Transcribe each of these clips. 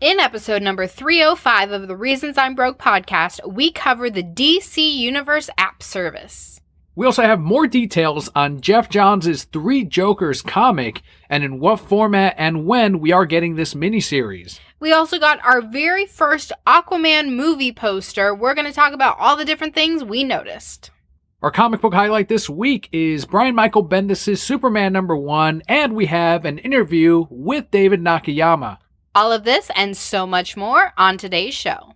In episode number 305 of the Reasons I'm Broke podcast, we cover the DC Universe app service. We also have more details on Geoff Johns' Three Jokers comic and in what format and when we are getting this miniseries. We also got our very first Aquaman movie poster. We're going to talk about all the different things we noticed. Our comic book highlight this week is Brian Michael Bendis' Superman #1, and we have an interview with David Nakayama. All of this and so much more on today's show.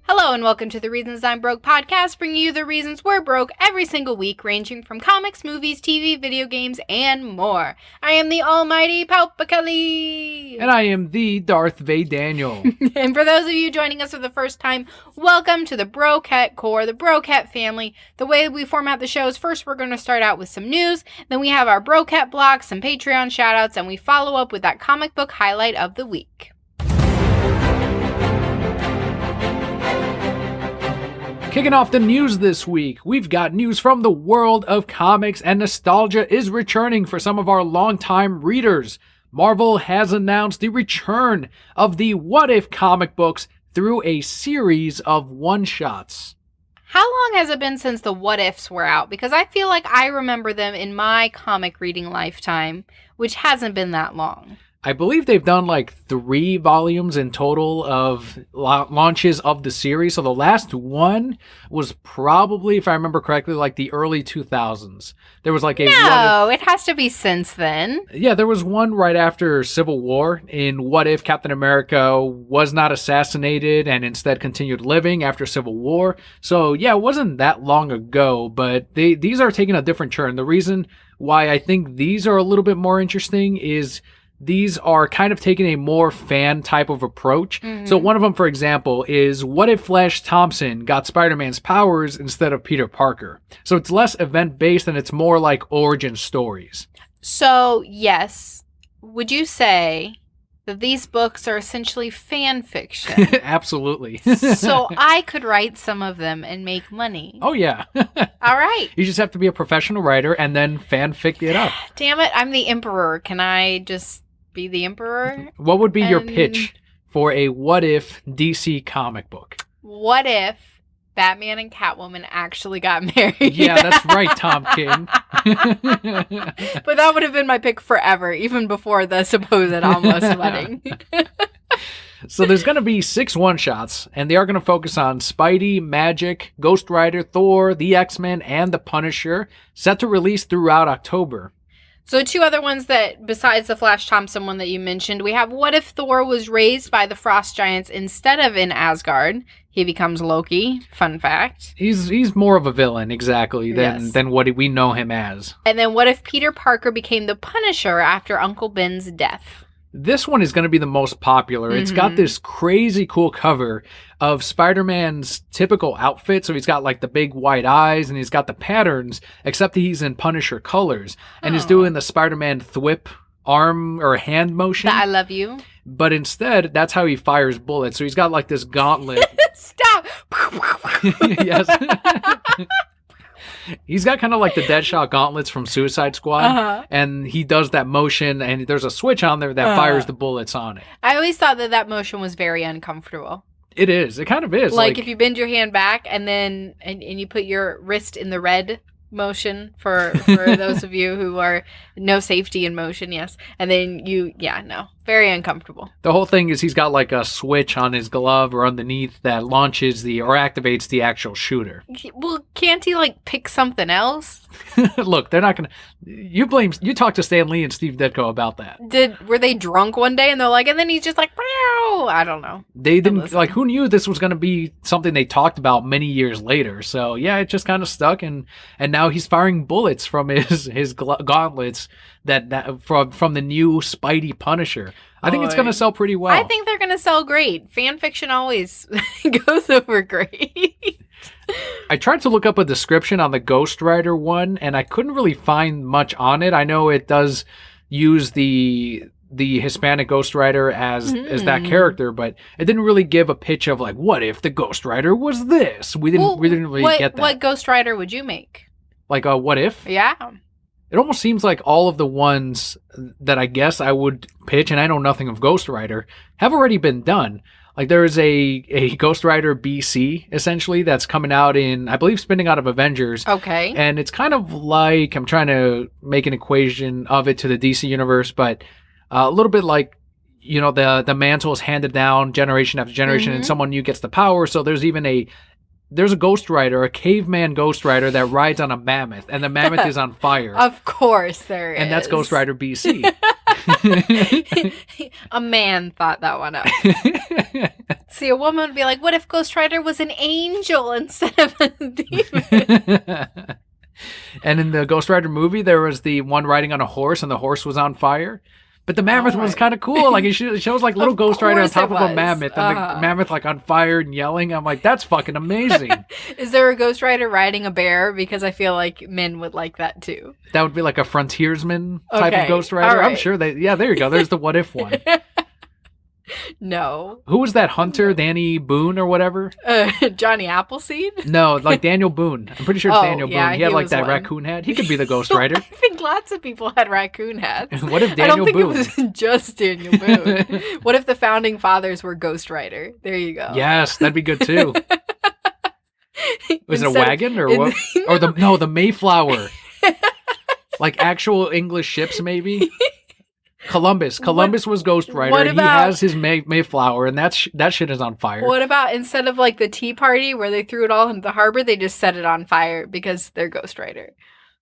Hello and welcome to the Reasons I'm Broke podcast, bringing you the reasons we're broke every single week, ranging from comics, movies, TV, video games, and more. I am the almighty Kelli. And I am the Darth Daniel. And for those of you joining us for the first time, welcome to the Broquette Core, the Broquette family. The way we format the show is first we're going to start out with some news, then we have our Broquette block, some Patreon shoutouts, and we follow up with that comic book highlight of the week. Kicking off the news this week, we've got news from the world of comics, and nostalgia is returning for some of our longtime readers. Marvel has announced the return of the What If comic books through a series of one-shots. How long has it been since the What Ifs were out? Because I feel like I remember them in my comic reading lifetime, which hasn't been that long. I believe they've done like 3 volumes in total of launches of the series. So the last one was probably, if I remember correctly, like the early 2000s. There was like a... No, it has to be since then. Yeah, there was one right after Civil War in What If Captain America was not assassinated and instead continued living after Civil War. So yeah, it wasn't that long ago, but these are taking a different turn. The reason why I think these are a little bit more interesting is... these are kind of taking a more fan type of approach. Mm-hmm. So one of them, for example, is what if Flash Thompson got Spider-Man's powers instead of Peter Parker? So it's less event-based and it's more like origin stories. So, yes, would you say that these books are essentially fan fiction? Absolutely. So I could write some of them and make money. Oh, yeah. All right. You just have to be a professional writer and then fanfic it up. Damn it, I'm the emperor. Can I just... be the emperor? What would be your pitch for a What If DC comic book? What if Batman and Catwoman actually got married? Yeah, that's right, Tom King. But that would have been my pick forever, even before the supposed almost wedding. So there's going to be 6 one-shots, and they are going to focus on Spidey, Magic, Ghost Rider, Thor, the X-Men, and the Punisher, set to release throughout October. So 2 other ones that, besides the Flash Thompson one that you mentioned, we have what if Thor was raised by the Frost Giants instead of in Asgard? He becomes Loki. Fun fact. He's more of a villain, exactly, than what we know him as. And then what if Peter Parker became the Punisher after Uncle Ben's death? This one is going to be the most popular. Mm-hmm. It's got this crazy cool cover of Spider-Man's typical outfit. So he's got like the big white eyes and he's got the patterns, except he's in Punisher colors. And he's doing the Spider-Man thwip arm or hand motion. I love you. But instead, that's how he fires bullets. So he's got like this gauntlet. Stop! Yes. He's got kind of like the Deadshot gauntlets from Suicide Squad, and he does that motion, and there's a switch on there that fires the bullets on it. I always thought that motion was very uncomfortable. It is. It kind of is. Like if you bend your hand back and then and you put your wrist in the red motion for those of you who are no safety in motion, yes. And then very uncomfortable. The whole thing is he's got like a switch on his glove or underneath that launches or activates the actual shooter. Well, can't he like pick something else? Look, they're not going to... You talked to Stan Lee and Steve Ditko about that. Were they drunk one day and they're like, and then he's just like, Pow! I don't know. They didn't, like, who knew this was going to be something they talked about many years later? So, yeah, it just kind of stuck, and now he's firing bullets from his gauntlets from the new Spidey Punisher. I think it's going to sell pretty well. I think they're going to sell great. Fan fiction always goes over great. I tried to look up a description on the Ghost Rider one, and I couldn't really find much on it. I know it does use the the Hispanic Ghost Rider as that character, but it didn't really give a pitch of like, what if the Ghost Rider was this? We didn't really get that. What Ghost Rider would you make? Like a what if? Yeah. It almost seems like all of the ones that I guess I would pitch, and I know nothing of Ghost Rider, have already been done. Like there is a Ghost Rider BC, essentially, that's coming out in, I believe, spinning out of Avengers. Okay. And it's kind of like, I'm trying to make an equation of it to the DC universe, but a little bit like, you know, the mantle is handed down generation after generation, and someone new gets the power. So there's even there's a Ghost Rider, a caveman Ghost Rider that rides on a mammoth, and the mammoth is on fire. Of course there is. And that's Ghost Rider BC. A man thought that one up. See, a woman would be like, what if Ghost Rider was an angel instead of a demon? And in the Ghost Rider movie, there was the one riding on a horse, and the horse was on fire. But the mammoth was kind of cool. Like, it shows, like, little Ghost Rider on top of a mammoth, and the mammoth, like, on fire and yelling. I'm like, that's fucking amazing. Is there a Ghost Rider riding a bear? Because I feel like men would like that, too. That would be, like, a frontiersman type of Ghost Rider. Right. I'm sure yeah, there you go. There's the what if one. No. Who was that hunter? Danny Boone or whatever? Johnny Appleseed? No, like Daniel Boone. I'm pretty sure it's Daniel Boone. He had like that one. raccoon head. He could be the Ghost Rider. I think lots of people had raccoon hats. What if Daniel Boone? I don't think it was just Daniel Boone. What if the founding fathers were Ghost Rider? There you go. Yes, that'd be good too. Was it a wagon or what? Or the Mayflower. Like actual English ships, maybe? Columbus was Ghost Rider. He has his Mayflower, and that shit is on fire. What about instead of like the Tea Party where they threw it all into the harbor, they just set it on fire because they're Ghost Rider?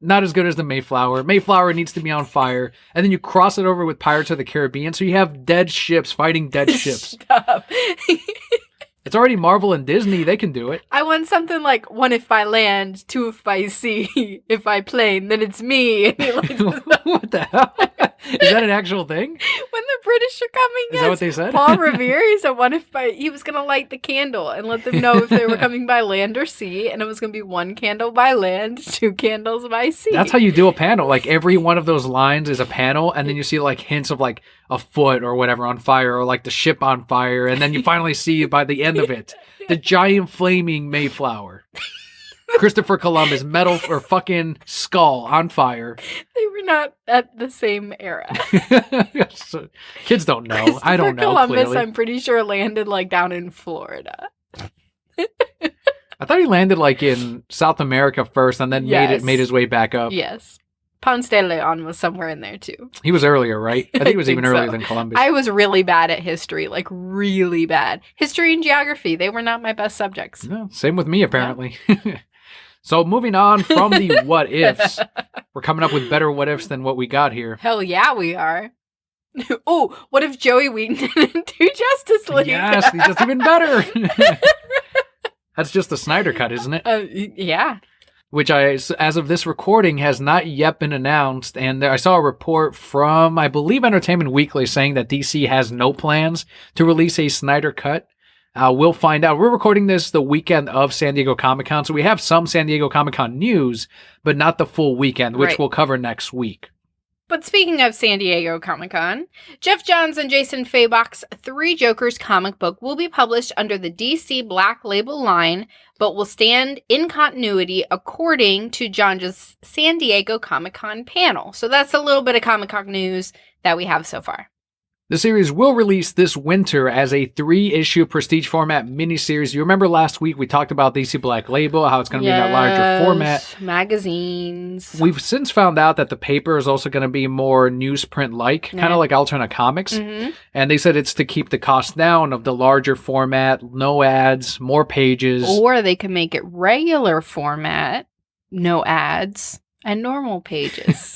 Not as good as the Mayflower. Mayflower needs to be on fire, and then you cross it over with Pirates of the Caribbean, so you have dead ships fighting dead ships. Stop. It's already Marvel and Disney. They can do it. I want something like 1 if by land, 2 if by sea, if by plane, then it's me. And What the hell? Is that an actual thing? When the British are coming, is that what they said? Paul Revere, he said 1 if by, he was going to light the candle and let them know if they were coming by land or sea. And it was going to be 1 candle by land, 2 candles by sea. That's how you do a panel. Like every one of those lines is a panel. And then you see like hints of like a foot or whatever on fire, or like the ship on fire. And then you finally see by the end of it, the giant flaming Mayflower. Christopher Columbus, metal or fucking skull on fire. They were not at the same era. So, kids don't know. I don't know. Columbus, clearly. I'm pretty sure landed like down in Florida. I thought he landed like in South America first, and then made his way back up. Yes. Ponce de Leon was somewhere in there too. He was earlier, right? I think he was even earlier so. than Columbus. I was really bad at history, like really bad. History and geography, they were not my best subjects. No, same with me, apparently. Yeah. So moving on from the what ifs, we're coming up with better what ifs than what we got here. Hell yeah, we are. Oh, what if Joey Wheaton didn't do Justice League? Yes, he's just even better. That's just the Snyder cut, isn't it? Yeah. Which as of this recording, has not yet been announced. And I saw a report from, I believe, Entertainment Weekly saying that DC has no plans to release a Snyder cut. We'll find out. We're recording this the weekend of San Diego Comic-Con, so we have some San Diego Comic-Con news, but not the full weekend, which we'll cover next week. But speaking of San Diego Comic-Con, Geoff Johns and Jason Fabok's Three Jokers comic book will be published under the DC Black Label line, but will stand in continuity according to Johns' San Diego Comic-Con panel. So that's a little bit of Comic-Con news that we have so far. The series will release this winter as a 3-issue prestige format miniseries. You remember last week we talked about DC Black Label, how it's going to be in that larger format. Magazines. We've since found out that the paper is also going to be more newsprint-like, kind of like alternate comics. Mm-hmm. And they said it's to keep the cost down of the larger format, no ads, more pages. Or they can make it regular format, no ads, and normal pages.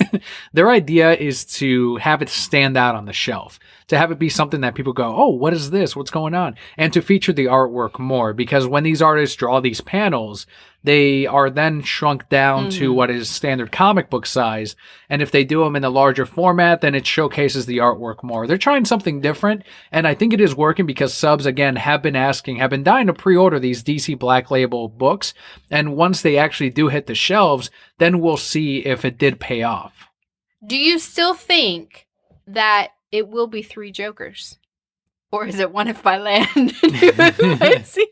Their idea is to have it stand out on the shelf, to have it be something that people go, oh, what is this? What's going on? And to feature the artwork more, because when these artists draw these panels, they are then shrunk down to what is standard comic book size. And if they do them in a larger format, then it showcases the artwork more. They're trying something different. And I think it is working because subs, again, have been dying to pre-order these DC Black Label books. And once they actually do hit the shelves, then we'll see if it did pay off. Do you still think that it will be Three Jokers. Or is it One If by Land? Let's see.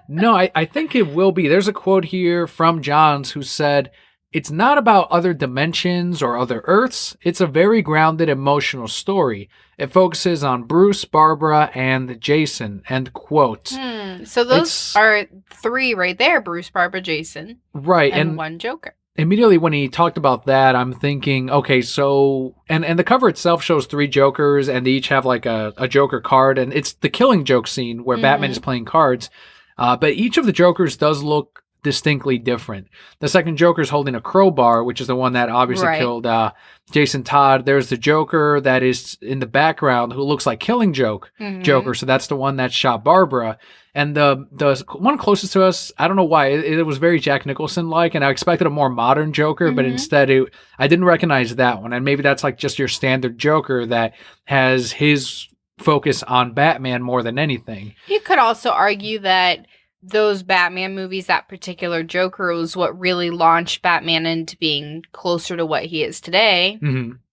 No, I think it will be. There's a quote here from Johns who said, "It's not about other dimensions or other Earths. It's a very grounded emotional story. It focuses on Bruce, Barbara, and Jason." End quote. So those are three right there: Bruce, Barbara, Jason. Right. And one Joker. Immediately when he talked about that, I'm thinking, okay, so and the cover itself shows three Jokers, and they each have like a Joker card, and it's the Killing Joke scene where Batman is playing cards. But each of the Jokers does look distinctly different. The second Joker's holding a crowbar, which is the one that obviously killed Jason Todd. There's the Joker that is in the background who looks like Killing Joke Joker. So that's the one that shot Barbara. And the one closest to us, I don't know why, it was very Jack Nicholson-like, and I expected a more modern Joker, but instead I didn't recognize that one. And maybe that's like just your standard Joker that has his focus on Batman more than anything. You could also argue that those Batman movies, that particular Joker was what really launched Batman into being closer to what he is today.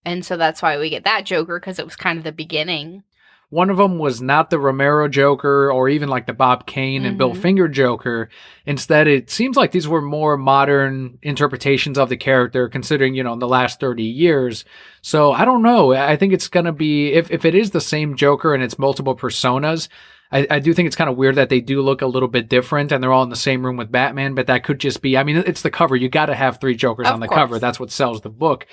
And so that's why we get that Joker, because it was kind of the beginning. One of them was not the Romero Joker or even like the Bob Kane and Bill Finger Joker. Instead, it seems like these were more modern interpretations of the character, considering, in the last 30 years. So I don't know. I think it's going to be, if it is the same Joker and it's multiple personas, I do think it's kind of weird that they do look a little bit different and they're all in the same room with Batman, but that could just be, it's the cover. You got to have three Jokers on the cover. That's what sells the book.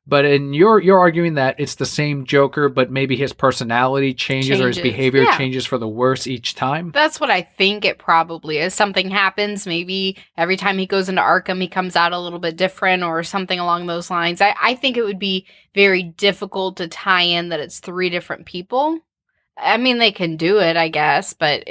But you're arguing that it's the same Joker, but maybe his personality changes. Or his behavior changes for the worse each time. That's what I think it probably is. Something happens. Maybe every time he goes into Arkham, he comes out a little bit different or something along those lines. I think it would be very difficult to tie in that it's three different people. They can do it, I guess, but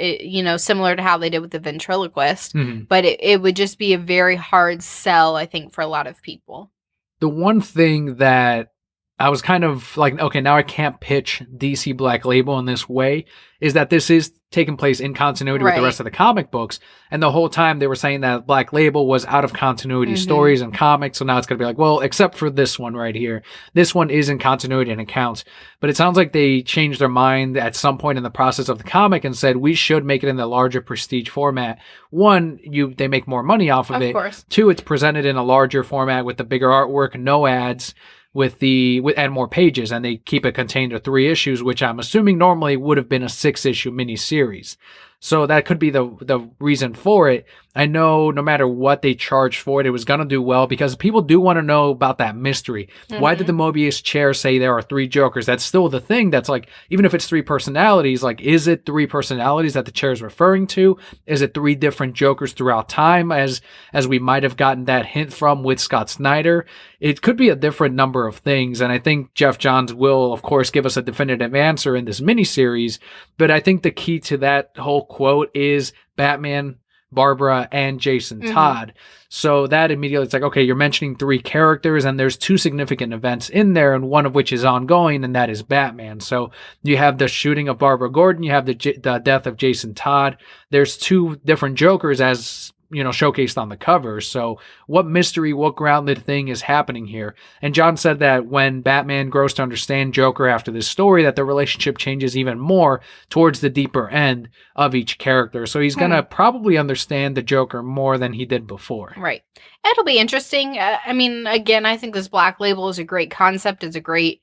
similar to how they did with the ventriloquist. But it would just be a very hard sell, I think, for a lot of people. The one thing that I was kind of like, okay, now I can't pitch DC Black Label in this way, is that this is taking place in continuity with the rest of the comic books. And the whole time they were saying that Black Label was out of continuity stories and comics. So now it's going to be like, well, except for this one right here. This one is in continuity and it counts. But it sounds like they changed their mind at some point in the process of the comic and said, we should make it in the larger prestige format. One, they make more money off of it. Of course. Two, it's presented in a larger format with the bigger artwork, no ads, and more pages, and they keep it contained to 3 issues, which I'm assuming normally would have been a 6-issue miniseries. So that could be the reason for it. I know no matter what they charged for it, it was going to do well because people do want to know about that mystery. Why did the Mobius chair say there are 3 Jokers? That's still the thing. That's like, even if it's 3 personalities, like, is it 3 personalities that the chair is referring to? Is it 3 different Jokers throughout time, as we might have gotten that hint from with Scott Snyder? It could be a different number of things, and I think Geoff Johns will, of course, give us a definitive answer in this miniseries, but I think the key to that whole quote is Batman, Barbara, and Jason Todd. So that immediately, it's like, okay, you're mentioning 3 characters, and there's 2 significant events in there, and one of which is ongoing, and that is Batman. So you have the shooting of Barbara Gordon, you have the death of Jason Todd. There's 2 different Jokers as showcased on the cover. So what mystery, what grounded thing is happening here? And John said that when Batman grows to understand Joker after this story, that the relationship changes even more towards the deeper end of each character. So he's going to probably understand the Joker more than he did before. Right. It'll be interesting. Again, I think this Black Label is a great concept. It's a great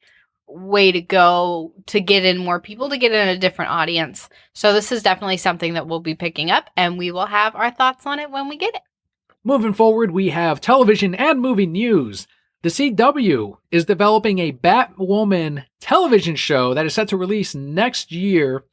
way to go to get in more people, to get in a different audience. So this is definitely something that we'll be picking up, and we will have our thoughts on it when we get it. Moving forward, we have television and movie news. The CW is developing a Batwoman television show that is set to release next year.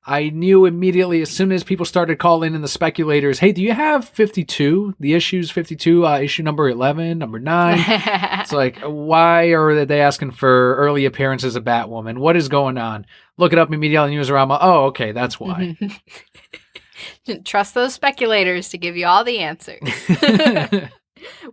I knew immediately as soon as people started calling in the speculators, hey, do you have 52? The issues 52, issue number 11, number 9. It's like, why are they asking for early appearances of Batwoman? What is going on? Look it up immediately in Newsarama. Oh, okay, that's why. Trust those speculators to give you all the answers.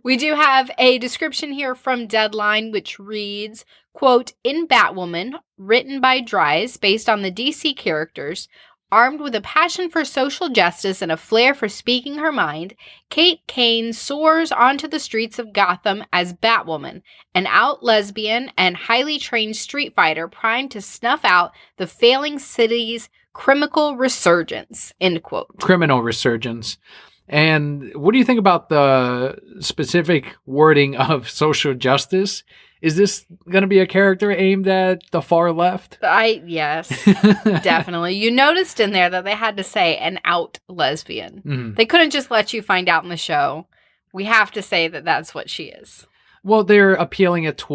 We do have a description here from Deadline, which reads, quote, in Batwoman, written by Dries, based on the DC characters, Armed with a passion for social justice and a flair for speaking her mind, Kate Kane soars onto the streets of Gotham as Batwoman, an out lesbian and highly trained street fighter primed to snuff out the failing city's criminal resurgence, end quote. Criminal resurgence. And what do you think about the specific wording of social justice? Is this going to be a character aimed at the far left? Yes, definitely. You noticed in there that they had to say an out lesbian. Mm-hmm. They couldn't just let you find out in the show. We have to say that that's what she is. Well, they're appealing it to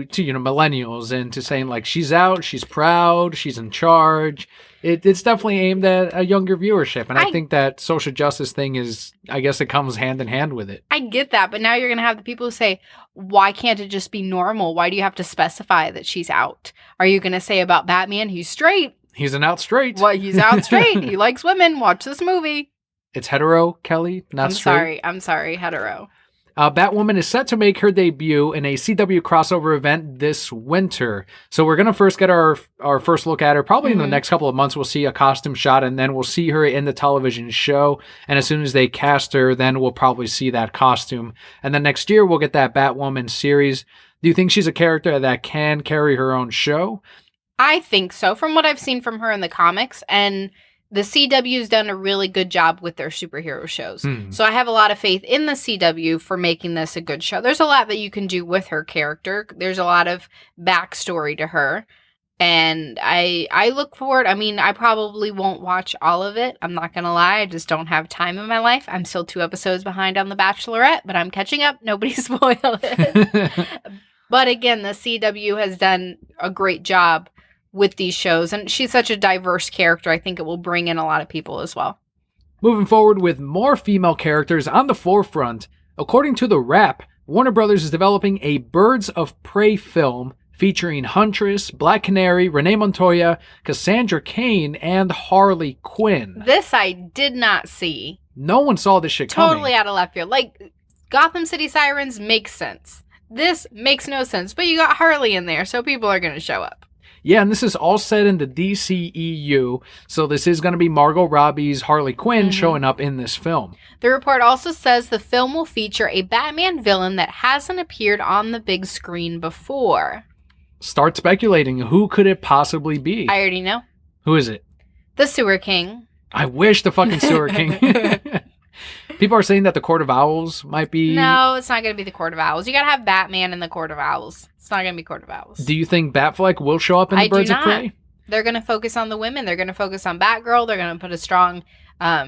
millennials and to saying, like, she's out, she's proud, she's in charge. It's definitely aimed at a younger viewership. And I think that social justice thing is, I guess it comes hand in hand with it. I get that. But now you're going to have the people who say, why can't it just be normal? Why do you have to specify that she's out? Are you going to say about Batman, he's straight? He's an out straight. Well, he's out straight. He likes women. Watch this movie. It's hetero, Kelly, not straight. I'm sorry, hetero. Batwoman is set to make her debut in a CW crossover event this winter. So we're going to first get our first look at her. Probably in the next couple of months, we'll see a costume shot, and then we'll see her in the television show. And as soon as they cast her, then we'll probably see that costume. And then next year, we'll get that Batwoman series. Do you think she's a character that can carry her own show? I think so, from what I've seen from her in the comics. And the CW's done a really good job with their superhero shows. So I have a lot of faith in the CW for making this a good show. There's a lot that you can do with her character. There's a lot of backstory to her. And I look forward. I mean, I probably won't watch all of it. I'm not going to lie. I just don't have time in my life. I'm still 2 episodes behind on The Bachelorette, but I'm catching up. Nobody spoil it. But again, the CW has done a great job with these shows, and she's such a diverse character. I think it will bring in a lot of people as well. Moving forward with more female characters on the forefront, according to The Wrap, Warner Brothers is developing a Birds of Prey film featuring Huntress, Black Canary, Renee Montoya, Cassandra Cain, and Harley Quinn. This I did not see. No one saw this shit coming. Totally out of left field. Like, Gotham City Sirens makes sense. This makes no sense, but you got Harley in there, so people are going to show up. Yeah, and this is all set in the DCEU, so this is going to be Margot Robbie's Harley Quinn showing up in this film. The report also says the film will feature a Batman villain that hasn't appeared on the big screen before. Start speculating. Who could it possibly be? I already know. Who is it? The Sewer King. I wish the fucking Sewer King. People are saying that the Court of Owls might be... No, it's not going to be the Court of Owls. You got to have Batman in the Court of Owls. It's not going to be Court of Owls. Do you think Batfleck will show up in the Birds of Prey? They're going to focus on the women. They're going to focus on Batgirl. They're going to put a strong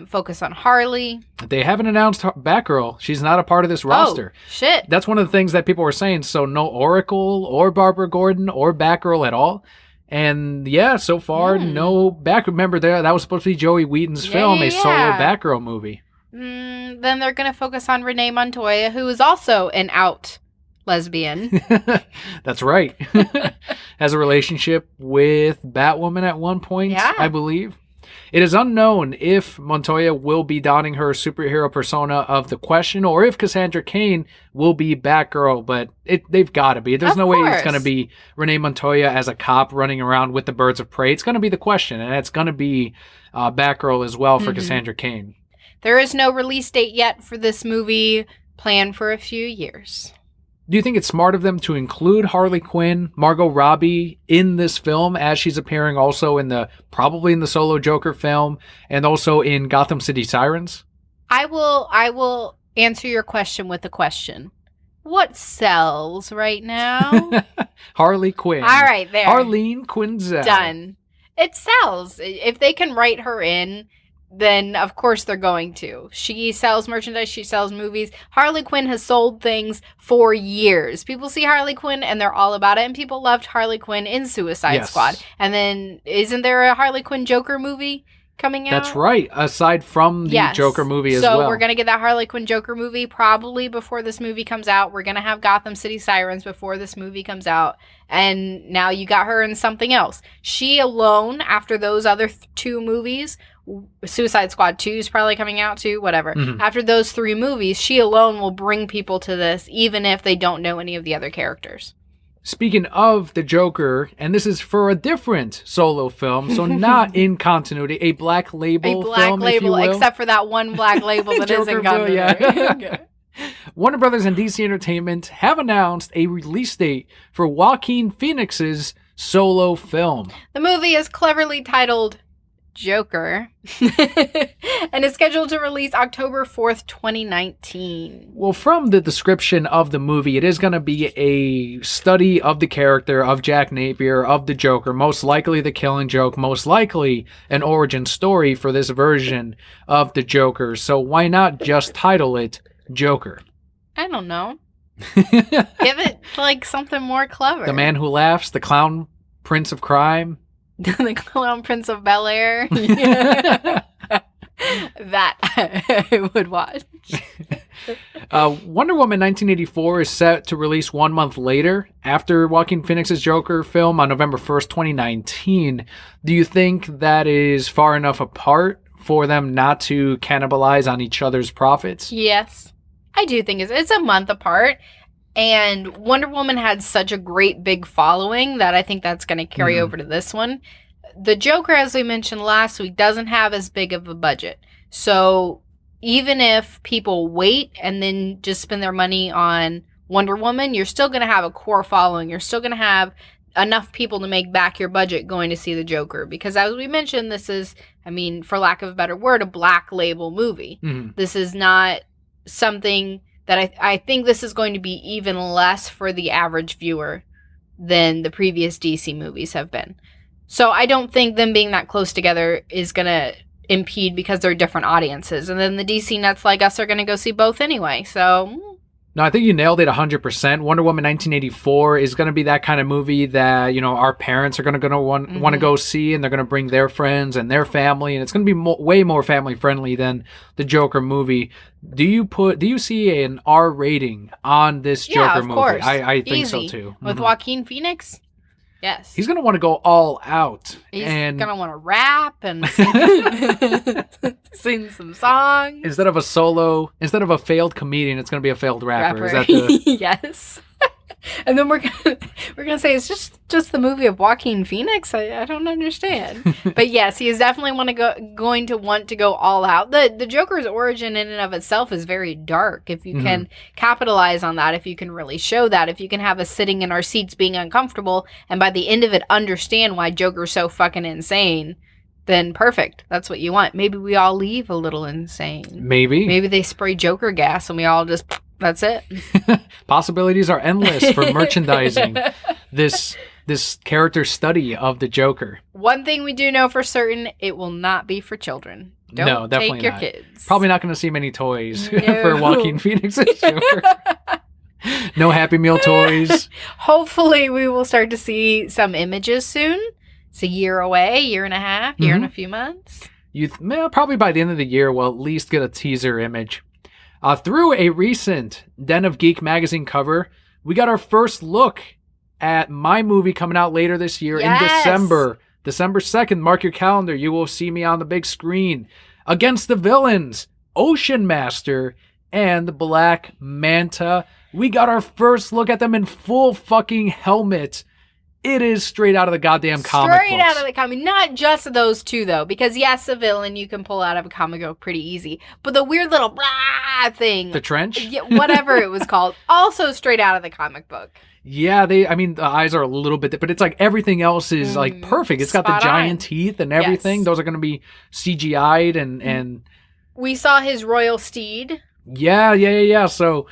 focus on Harley. They haven't announced Batgirl. She's not a part of this roster. Oh, shit. That's one of the things that people were saying. So no Oracle or Barbara Gordon or Batgirl at all. And yeah, so far, no Batgirl. Remember, that was supposed to be Joey Whedon's film, a solo Batgirl movie. Then they're going to focus on Renee Montoya, who is also an out lesbian. That's right. Has a relationship with Batwoman at one point, I believe. It is unknown if Montoya will be donning her superhero persona of the Question or if Cassandra Cain will be Batgirl, but they've got to be. There's no way it's going to be Renee Montoya as a cop running around with the Birds of Prey. It's going to be the Question, and it's going to be Batgirl as well for Cassandra Cain. There is no release date yet for this movie, planned for a few years. Do you think it's smart of them to include Harley Quinn, Margot Robbie in this film as she's appearing also probably in the solo Joker film and also in Gotham City Sirens? I will answer your question with a question. What sells right now? Harley Quinn. All right, there. Harleen Quinzel. Done. It sells. If they can write her in, then of course they're going to. She sells merchandise, she sells movies. Harley Quinn has sold things for years. People see Harley Quinn and they're all about it, and people loved Harley Quinn in Suicide Squad. And then isn't there a Harley Quinn Joker movie coming out? That's right, aside from the Joker movie as well. So we're going to get that Harley Quinn Joker movie probably before this movie comes out. We're going to have Gotham City Sirens before this movie comes out. And now you got her in something else. She alone, after those other 2 movies, Suicide Squad 2 is probably coming out too, whatever. After those 3 movies, she alone will bring people to this, even if they don't know any of the other characters. Speaking of the Joker, and this is for a different solo film, so not in continuity, a black label film, if you will. Except for that one black label that is in continuity. Yeah. Warner Brothers and DC Entertainment have announced a release date for Joaquin Phoenix's solo film. The movie is cleverly titled Joker and is scheduled to release October 4th, 2019. Well, from the description of the movie, it is going to be a study of the character of Jack Napier, of the Joker, most likely the Killing Joke, most likely an origin story for this version of the Joker. So why not just title it Joker? I don't know. Give it like something more clever. The Man Who Laughs, the Clown Prince of Crime. The Clown Prince of Bel-Air. That I would watch. Wonder Woman 1984 is set to release 1 month later after Joaquin Phoenix's Joker film on November 1st, 2019. Do you think that is far enough apart for them not to cannibalize on each other's profits? Yes. I do think it's a month apart. And Wonder Woman had such a great big following that I think that's going to carry over to this one. The Joker, as we mentioned last week, doesn't have as big of a budget. So even if people wait and then just spend their money on Wonder Woman, you're still going to have a core following. You're still going to have enough people to make back your budget going to see the Joker. Because as we mentioned, this is, I mean, for lack of a better word, a black label movie. Mm-hmm. This is not something that I think this is going to be even less for the average viewer than the previous DC movies have been. So I don't think them being that close together is going to impede because they're different audiences. And then the DC nuts like us are going to go see both anyway. So... No, I think you nailed it 100%. Wonder Woman 1984 is going to be that kind of movie that, you know, our parents are going to want to go see, and they're going to bring their friends and their family, and it's going to be way more family friendly than the Joker movie. Do you see an R rating on this Joker movie? Course. I think Easy. so too. With Joaquin Phoenix? Yes. He's going to want to go all out. He's going to want to rap and sing, sing some songs. Instead of a failed comedian, it's going to be a failed rapper. Is that Yes. And then we're gonna say it's just the movie of Joaquin Phoenix. I don't understand. But yes, he is definitely going to want to go all out. The Joker's origin in and of itself is very dark. If you can capitalize on that, if you can really show that, if you can have us sitting in our seats being uncomfortable, and by the end of it understand why Joker's so fucking insane, then perfect. That's what you want. Maybe we all leave a little insane. Maybe they spray Joker gas and we all just... That's it. Possibilities are endless for merchandising this character study of the Joker. One thing we do know for certain, it will not be for children. Don't take your kids. Probably not going to see many toys for Joaquin Phoenix's Joker. No Happy Meal toys. Hopefully we will start to see some images soon. It's a year away, year and a half, year and a few months. Probably by the end of the year, we'll at least get a teaser image. Through a recent Den of Geek magazine cover, we got our first look at my movie coming out later this year in December. December 2nd, mark your calendar. You will see me on the big screen against the villains, Ocean Master and Black Manta. We got our first look at them in full fucking helmet. It is straight out of the goddamn comic books. Straight out of the comic. Not just those two, though. Because, yes, a villain you can pull out of a comic book pretty easy. But the weird little blah thing. The trench? Yeah, whatever it was called. Also straight out of the comic book. Yeah, the eyes are a little bit... But it's like everything else is, like, perfect. It's got the giant teeth and everything. Yes. Those are going to be CGI'd and... We saw his royal steed. Yeah. So...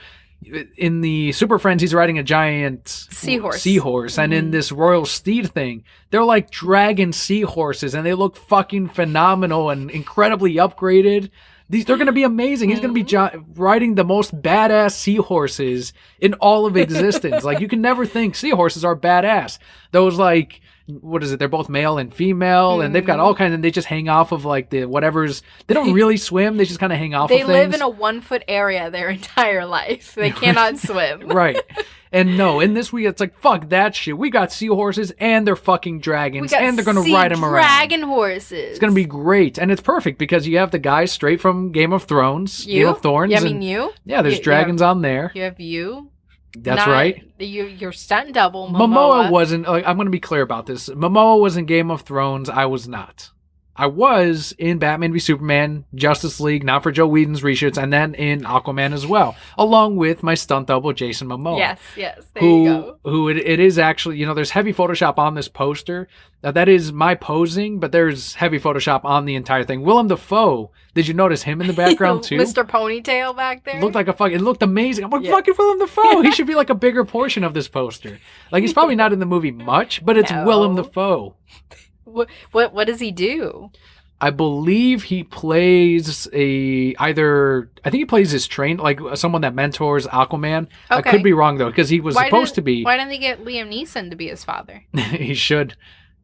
In the Super Friends, he's riding a giant seahorse. And in this royal steed thing, they're like dragon seahorses, and they look fucking phenomenal and incredibly upgraded. They're going to be amazing. He's going to be riding the most badass seahorses in all of existence. Like, you can never think seahorses are badass. Those, like... What is it? They're both male and female, and they've got all kinds, and they just hang off of like the whatever's. They don't really swim; they just kind of hang off. They of live things. in a 1 foot area their entire life. They cannot swim. Right. And no, in this week it's like fuck that shit. We got seahorses and they're fucking dragons, and they're gonna ride them around. Dragon horses. It's gonna be great, and it's perfect because you have the guys straight from Game of Thorns. Yeah, I mean you. Yeah, there's dragons on there. You have you. That's Not right. Your stunt double, Momoa wasn't. Like, I'm going to be clear about this. Momoa was in Game of Thrones. I was not. I was in Batman v Superman, Justice League, not for Joe Whedon's reshoots, and then in Aquaman as well, along with my stunt double, Jason Momoa. Yes. There you go. Who it is actually, there's heavy Photoshop on this poster. Now, that is my posing, but there's heavy Photoshop on the entire thing. Willem Dafoe, did you notice him in the background too? Mr. Ponytail back there? Looked like it looked amazing. I'm like, fucking Willem Dafoe. He should be like a bigger portion of this poster. Like, he's probably not in the movie much, but it's Willem Dafoe. What does he do? I believe he plays I think he plays his like someone that mentors Aquaman. Okay. I could be wrong though, because he was supposed to be. Why didn't they get Liam Neeson to be his father? He should.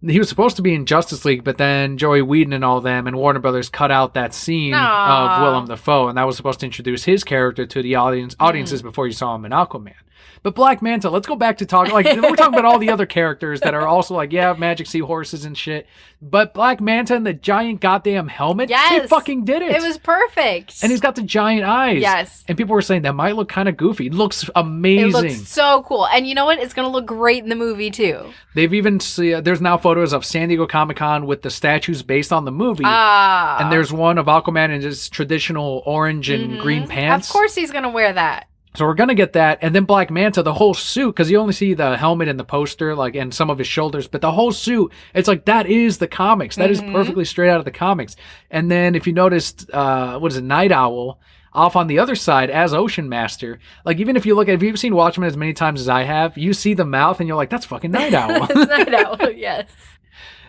He was supposed to be in Justice League, but then Joey Whedon and all them and Warner Brothers cut out that scene of Willem Dafoe, and that was supposed to introduce his character to the audiences before you saw him in Aquaman. But Black Manta, let's go back to talking, like, we're talking about all the other characters that are also like, magic seahorses and shit. But Black Manta and the giant goddamn helmet, they fucking did it. It was perfect. And he's got the giant eyes. Yes. And people were saying that might look kind of goofy. It looks amazing. It looks so cool. And you know what? It's going to look great in the movie, too. They've even, there's now photos of San Diego Comic-Con with the statues based on the movie. And there's one of Aquaman in his traditional orange and green pants. Of course he's going to wear that. So we're going to get that. And then Black Manta, the whole suit, because you only see the helmet and the poster, like, and some of his shoulders, but the whole suit, it's like, that is the comics. That is perfectly straight out of the comics. And then if you noticed, Night Owl, off on the other side as Ocean Master. Like, even if you've seen Watchmen as many times as I have, you see the mouth and you're like, that's fucking Night Owl. It's Night Owl, yes.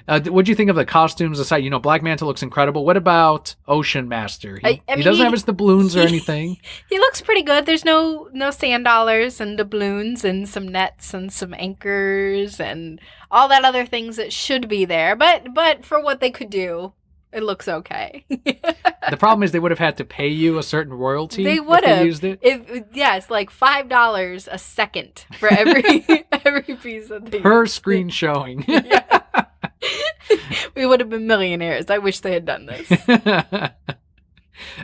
What do you think of the costumes aside? Black Manta looks incredible. What about Ocean Master? He doesn't have his doubloons or anything. He looks pretty good. There's no sand dollars and doubloons and some nets and some anchors and all that other things that should be there. But for what they could do, it looks okay. The problem is they would have had to pay you a certain royalty. They would have used it. Yes, like $5 a second for every piece that they per screen showing. Yeah. We would have been millionaires. I wish they had done this.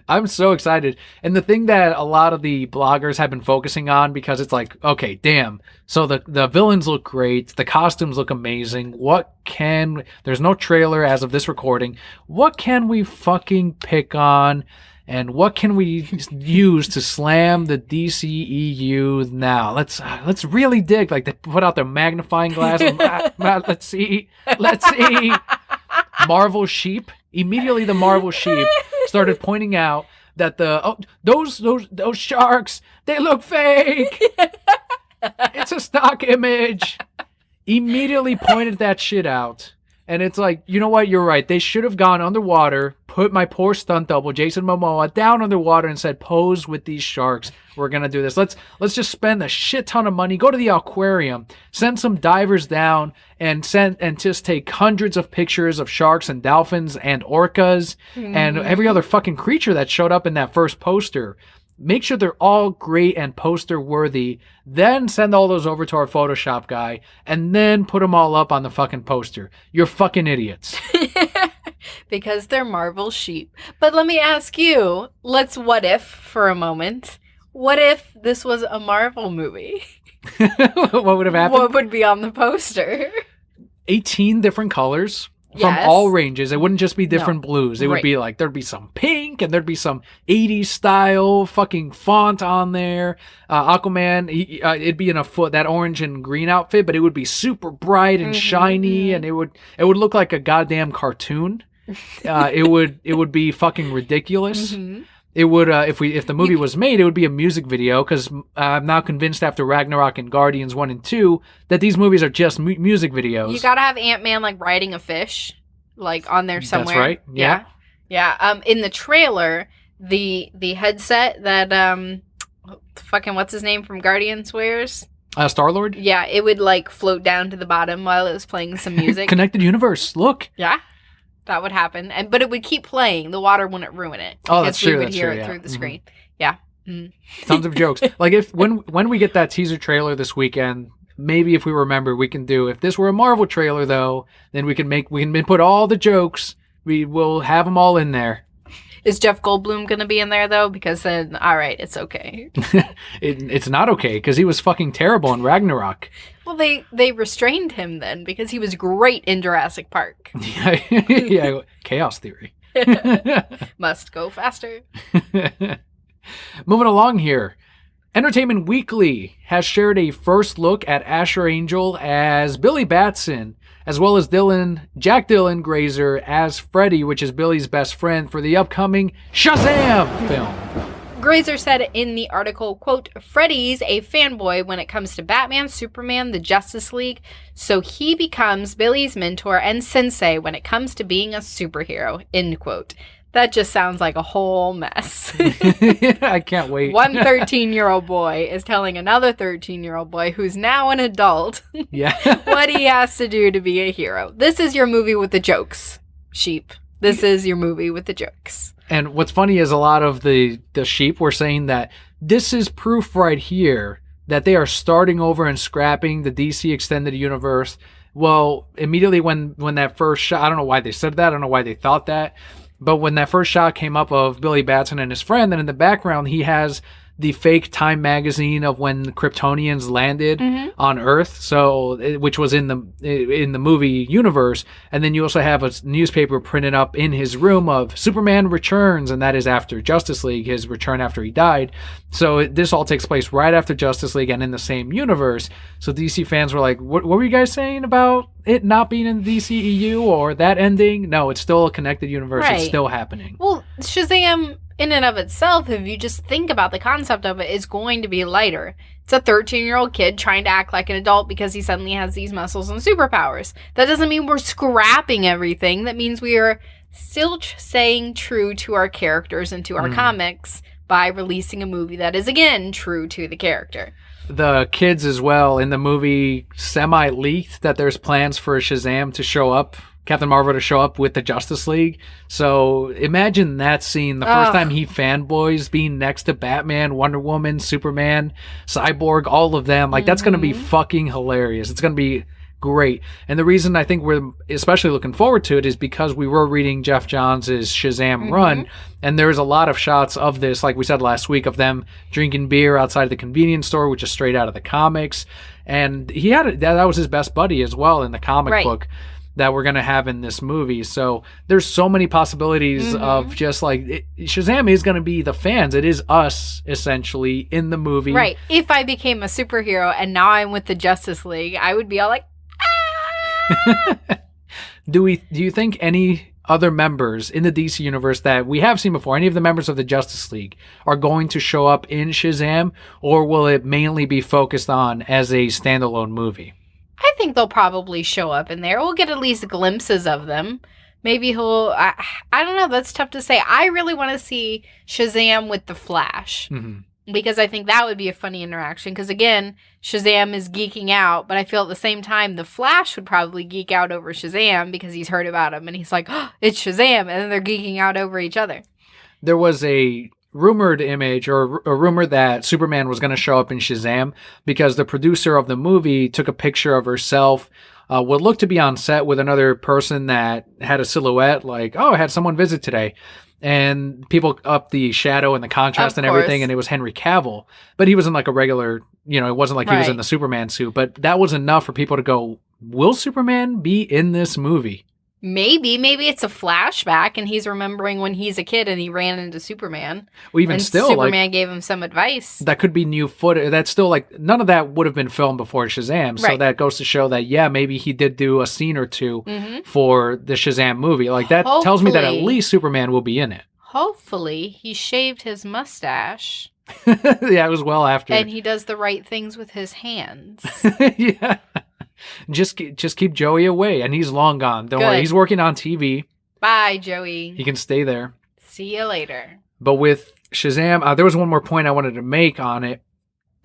I'm so excited. And the thing that a lot of the bloggers have been focusing on, because it's like, okay, damn. So the villains look great. The costumes look amazing. There's no trailer as of this recording. What can we fucking pick on? And what can we use to slam the DCEU now? Let's really dig. Like, they put out their magnifying glass. Let's see. Marvel sheep. Immediately, the Marvel sheep started pointing out that those sharks, they look fake. It's a stock image. Immediately pointed that shit out. And it's like, you know what? You're right. They should have gone underwater, put my poor stunt double, Jason Momoa, down underwater and said, pose with these sharks. We're going to do this. Let's just spend a shit ton of money, go to the aquarium, send some divers down and just take hundreds of pictures of sharks and dolphins and orcas and every other fucking creature that showed up in that first poster. Make sure they're all great and poster worthy. Then send all those over to our Photoshop guy and then put them all up on the fucking poster. You're fucking idiots. Because they're Marvel sheep. But let me ask you, let's what if for a moment. What if this was a Marvel movie? What would have happened? What would be on the poster? 18 different colors. From all ranges. It wouldn't just be different blues. It would be like, there'd be some pink and there'd be some 80s style fucking font on there. Aquaman, it'd be in that orange and green outfit, but it would be super bright and shiny and it would look like a goddamn cartoon. It would be fucking ridiculous. It would, if the movie was made, it would be a music video, because I'm now convinced after Ragnarok and Guardians 1 and 2 that these movies are just music videos. You gotta have Ant-Man, like, riding a fish, like, on there somewhere. That's right, yeah. Yeah, in the trailer, the headset that, fucking what's his name from Guardians wears? Star-Lord? Yeah, it would, like, float down to the bottom while it was playing some music. Connected universe, look. Yeah. That would happen, but it would keep playing. The water wouldn't ruin it. Oh, that's true. We would hear it through the screen. Yeah. Tons of jokes. Like, when we get that teaser trailer this weekend, maybe if we remember, we can do. If this were a Marvel trailer, though, then we can put all the jokes. We will have them all in there. Is Jeff Goldblum going to be in there, though? Because then, all right, it's okay. It's not okay, because he was fucking terrible in Ragnarok. Well, they restrained him then, because he was great in Jurassic Park. Yeah, chaos theory. Must go faster. Moving along here. Entertainment Weekly has shared a first look at Asher Angel as Billy Batson, as well as Jack Dylan Grazer as Freddy, which is Billy's best friend, for the upcoming Shazam film. Grazer said in the article, quote, Freddy's a fanboy when it comes to Batman, Superman, the Justice League, so he becomes Billy's mentor and sensei when it comes to being a superhero, end quote. That just sounds like a whole mess. I can't wait. One 13-year-old boy is telling another 13-year-old boy who's now an adult what he has to do to be a hero. This is your movie with the jokes, sheep. This is your movie with the jokes. And what's funny is a lot of the sheep were saying that this is proof right here that they are starting over and scrapping the DC Extended Universe. Well, immediately when that first shot, I don't know why they said that, I don't know why they thought that, but when that first shot came up of Billy Batson and his friend, then in the background he has the fake Time magazine of when Kryptonians landed on Earth, so which was in the movie universe, and then you also have a newspaper printed up in his room of Superman returns, and that is after Justice League, his return after he died. So this all takes place right after Justice League and in the same universe. So DC fans were like, what were you guys saying about it not being in the DCEU or that ending? No, it's still a connected universe. Right. It's still happening. Well, Shazam in and of itself, if you just think about the concept of it, is going to be lighter. It's a 13-year-old kid trying to act like an adult because he suddenly has these muscles and superpowers. That doesn't mean we're scrapping everything. That means we are still staying true to our characters and to our comics by releasing a movie that is, again, true to the character. The kids as well in the movie semi-leaked that there's plans for Shazam to show up, Captain Marvel to show up with the Justice League. So imagine that scene, the first time he fanboys being next to Batman, Wonder Woman, Superman, Cyborg, all of them. Like, that's going to be fucking hilarious. It's going to be great. And the reason I think we're especially looking forward to it is because we were reading Geoff Johns' Shazam run, and there's a lot of shots of this, like we said last week, of them drinking beer outside the convenience store, which is straight out of the comics. And he had that was his best buddy as well in the comic book that we're going to have in this movie. So there's so many possibilities of just like Shazam is going to be the fans. It is us essentially in the movie. Right. If I became a superhero and now I'm with the Justice League, I would be all like, Do you think any other members in the DC universe that we have seen before, any of the members of the Justice League, are going to show up in Shazam, or will it mainly be focused on as a standalone movie? I think they'll probably show up in there. We'll get at least glimpses of them. Maybe he'll... I don't know. That's tough to say. I really want to see Shazam with the Flash. Because I think that would be a funny interaction. Because, again, Shazam is geeking out. But I feel at the same time, the Flash would probably geek out over Shazam because he's heard about him. And he's like, oh, it's Shazam. And then they're geeking out over each other. There was a rumored image or a rumor that Superman was going to show up in Shazam because the producer of the movie took a picture of herself, what looked to be on set with another person that had a silhouette like, oh, I had someone visit today. And people upped the shadow and the contrast and everything, and it was Henry Cavill. But he was in like a regular, it wasn't like he was in the Superman suit. But that was enough for people to go, will Superman be in this movie? Maybe it's a flashback and he's remembering when he's a kid and he ran into Superman. Well, even and still, Superman gave him some advice. That could be new footage. That's still like, none of that would have been filmed before Shazam. So that goes to show that, yeah, maybe he did do a scene or two for the Shazam movie. Like that tells me that at least Superman will be in it. Hopefully he shaved his mustache. Yeah, it was well after. And he does the right things with his hands. Yeah. Just keep Joey away, and he's long gone. Don't worry, he's working on TV. Bye, Joey. He can stay there. See you later. But with Shazam, there was one more point I wanted to make on it.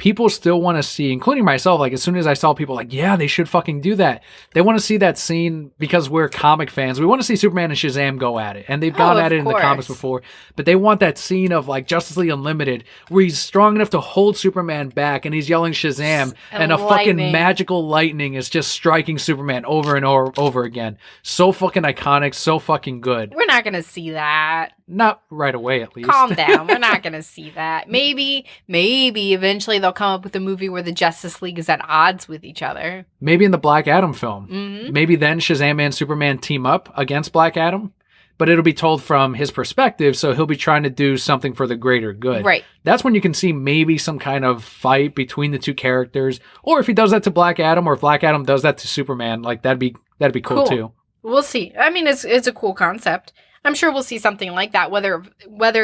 people still want to see, including myself, like as soon as I saw people like, yeah, they should fucking do that. They want to see that scene because we're comic fans. We want to see Superman and Shazam go at it. And they've gone at it in the comics before. But they want that scene of like Justice League Unlimited where he's strong enough to hold Superman back and he's yelling Shazam and a fucking magical lightning is just striking Superman over and over again. So fucking iconic, so fucking good. We're not going to see that. Not right away, at least. Calm down. We're not going to see that. Maybe eventually they'll come up with a movie where the Justice League is at odds with each other. Maybe in the Black Adam film. Maybe then Shazam and Superman team up against Black Adam, but it'll be told from his perspective, so he'll be trying to do something for the greater good. Right. That's when you can see maybe some kind of fight between the two characters, or if he does that to Black Adam, or if Black Adam does that to Superman, like that'd be cool too. We'll see. I mean, it's a cool concept. I'm sure we'll see something like that, whether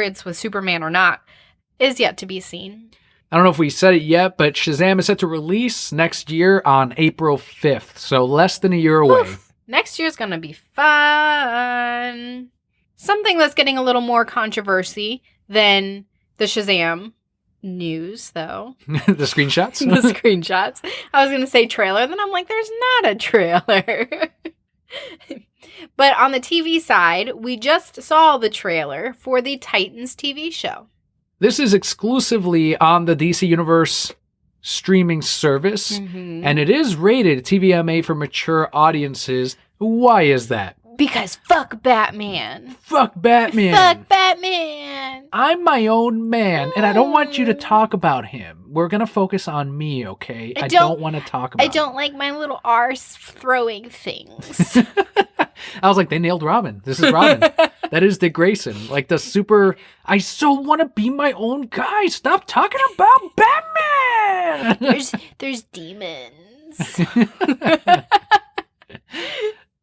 it's with Superman or not, is yet to be seen. I don't know if we said it yet, but Shazam is set to release next year on April 5th, so less than a year away. Oof. Next year's going to be fun. Something that's getting a little more controversy than the Shazam news, though. The screenshots? The screenshots. I was going to say trailer, then I'm like, there's not a trailer. But on the TV side, we just saw the trailer for the Titans TV show. This is exclusively on the DC Universe streaming service, and it is rated TVMA for mature audiences. Why is that? Because fuck Batman. Fuck Batman. Fuck Batman. I'm my own man, and I don't want you to talk about him. We're going to focus on me, okay? I don't want to talk about I don't like my little arse throwing things. I was like, they nailed Robin. This is Robin. That is Dick Grayson. Like the super, I so want to be my own guy. Stop talking about Batman. There's demons.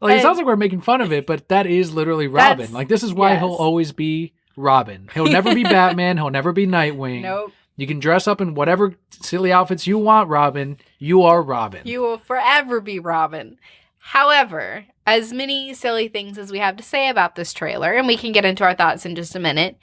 Like, it sounds like we're making fun of it, but that is literally Robin. Like, this is why he'll always be Robin. He'll never be Batman. He'll never be Nightwing. Nope. You can dress up in whatever silly outfits you want, Robin. You are Robin. You will forever be Robin. However, as many silly things as we have to say about this trailer, and we can get into our thoughts in just a minute,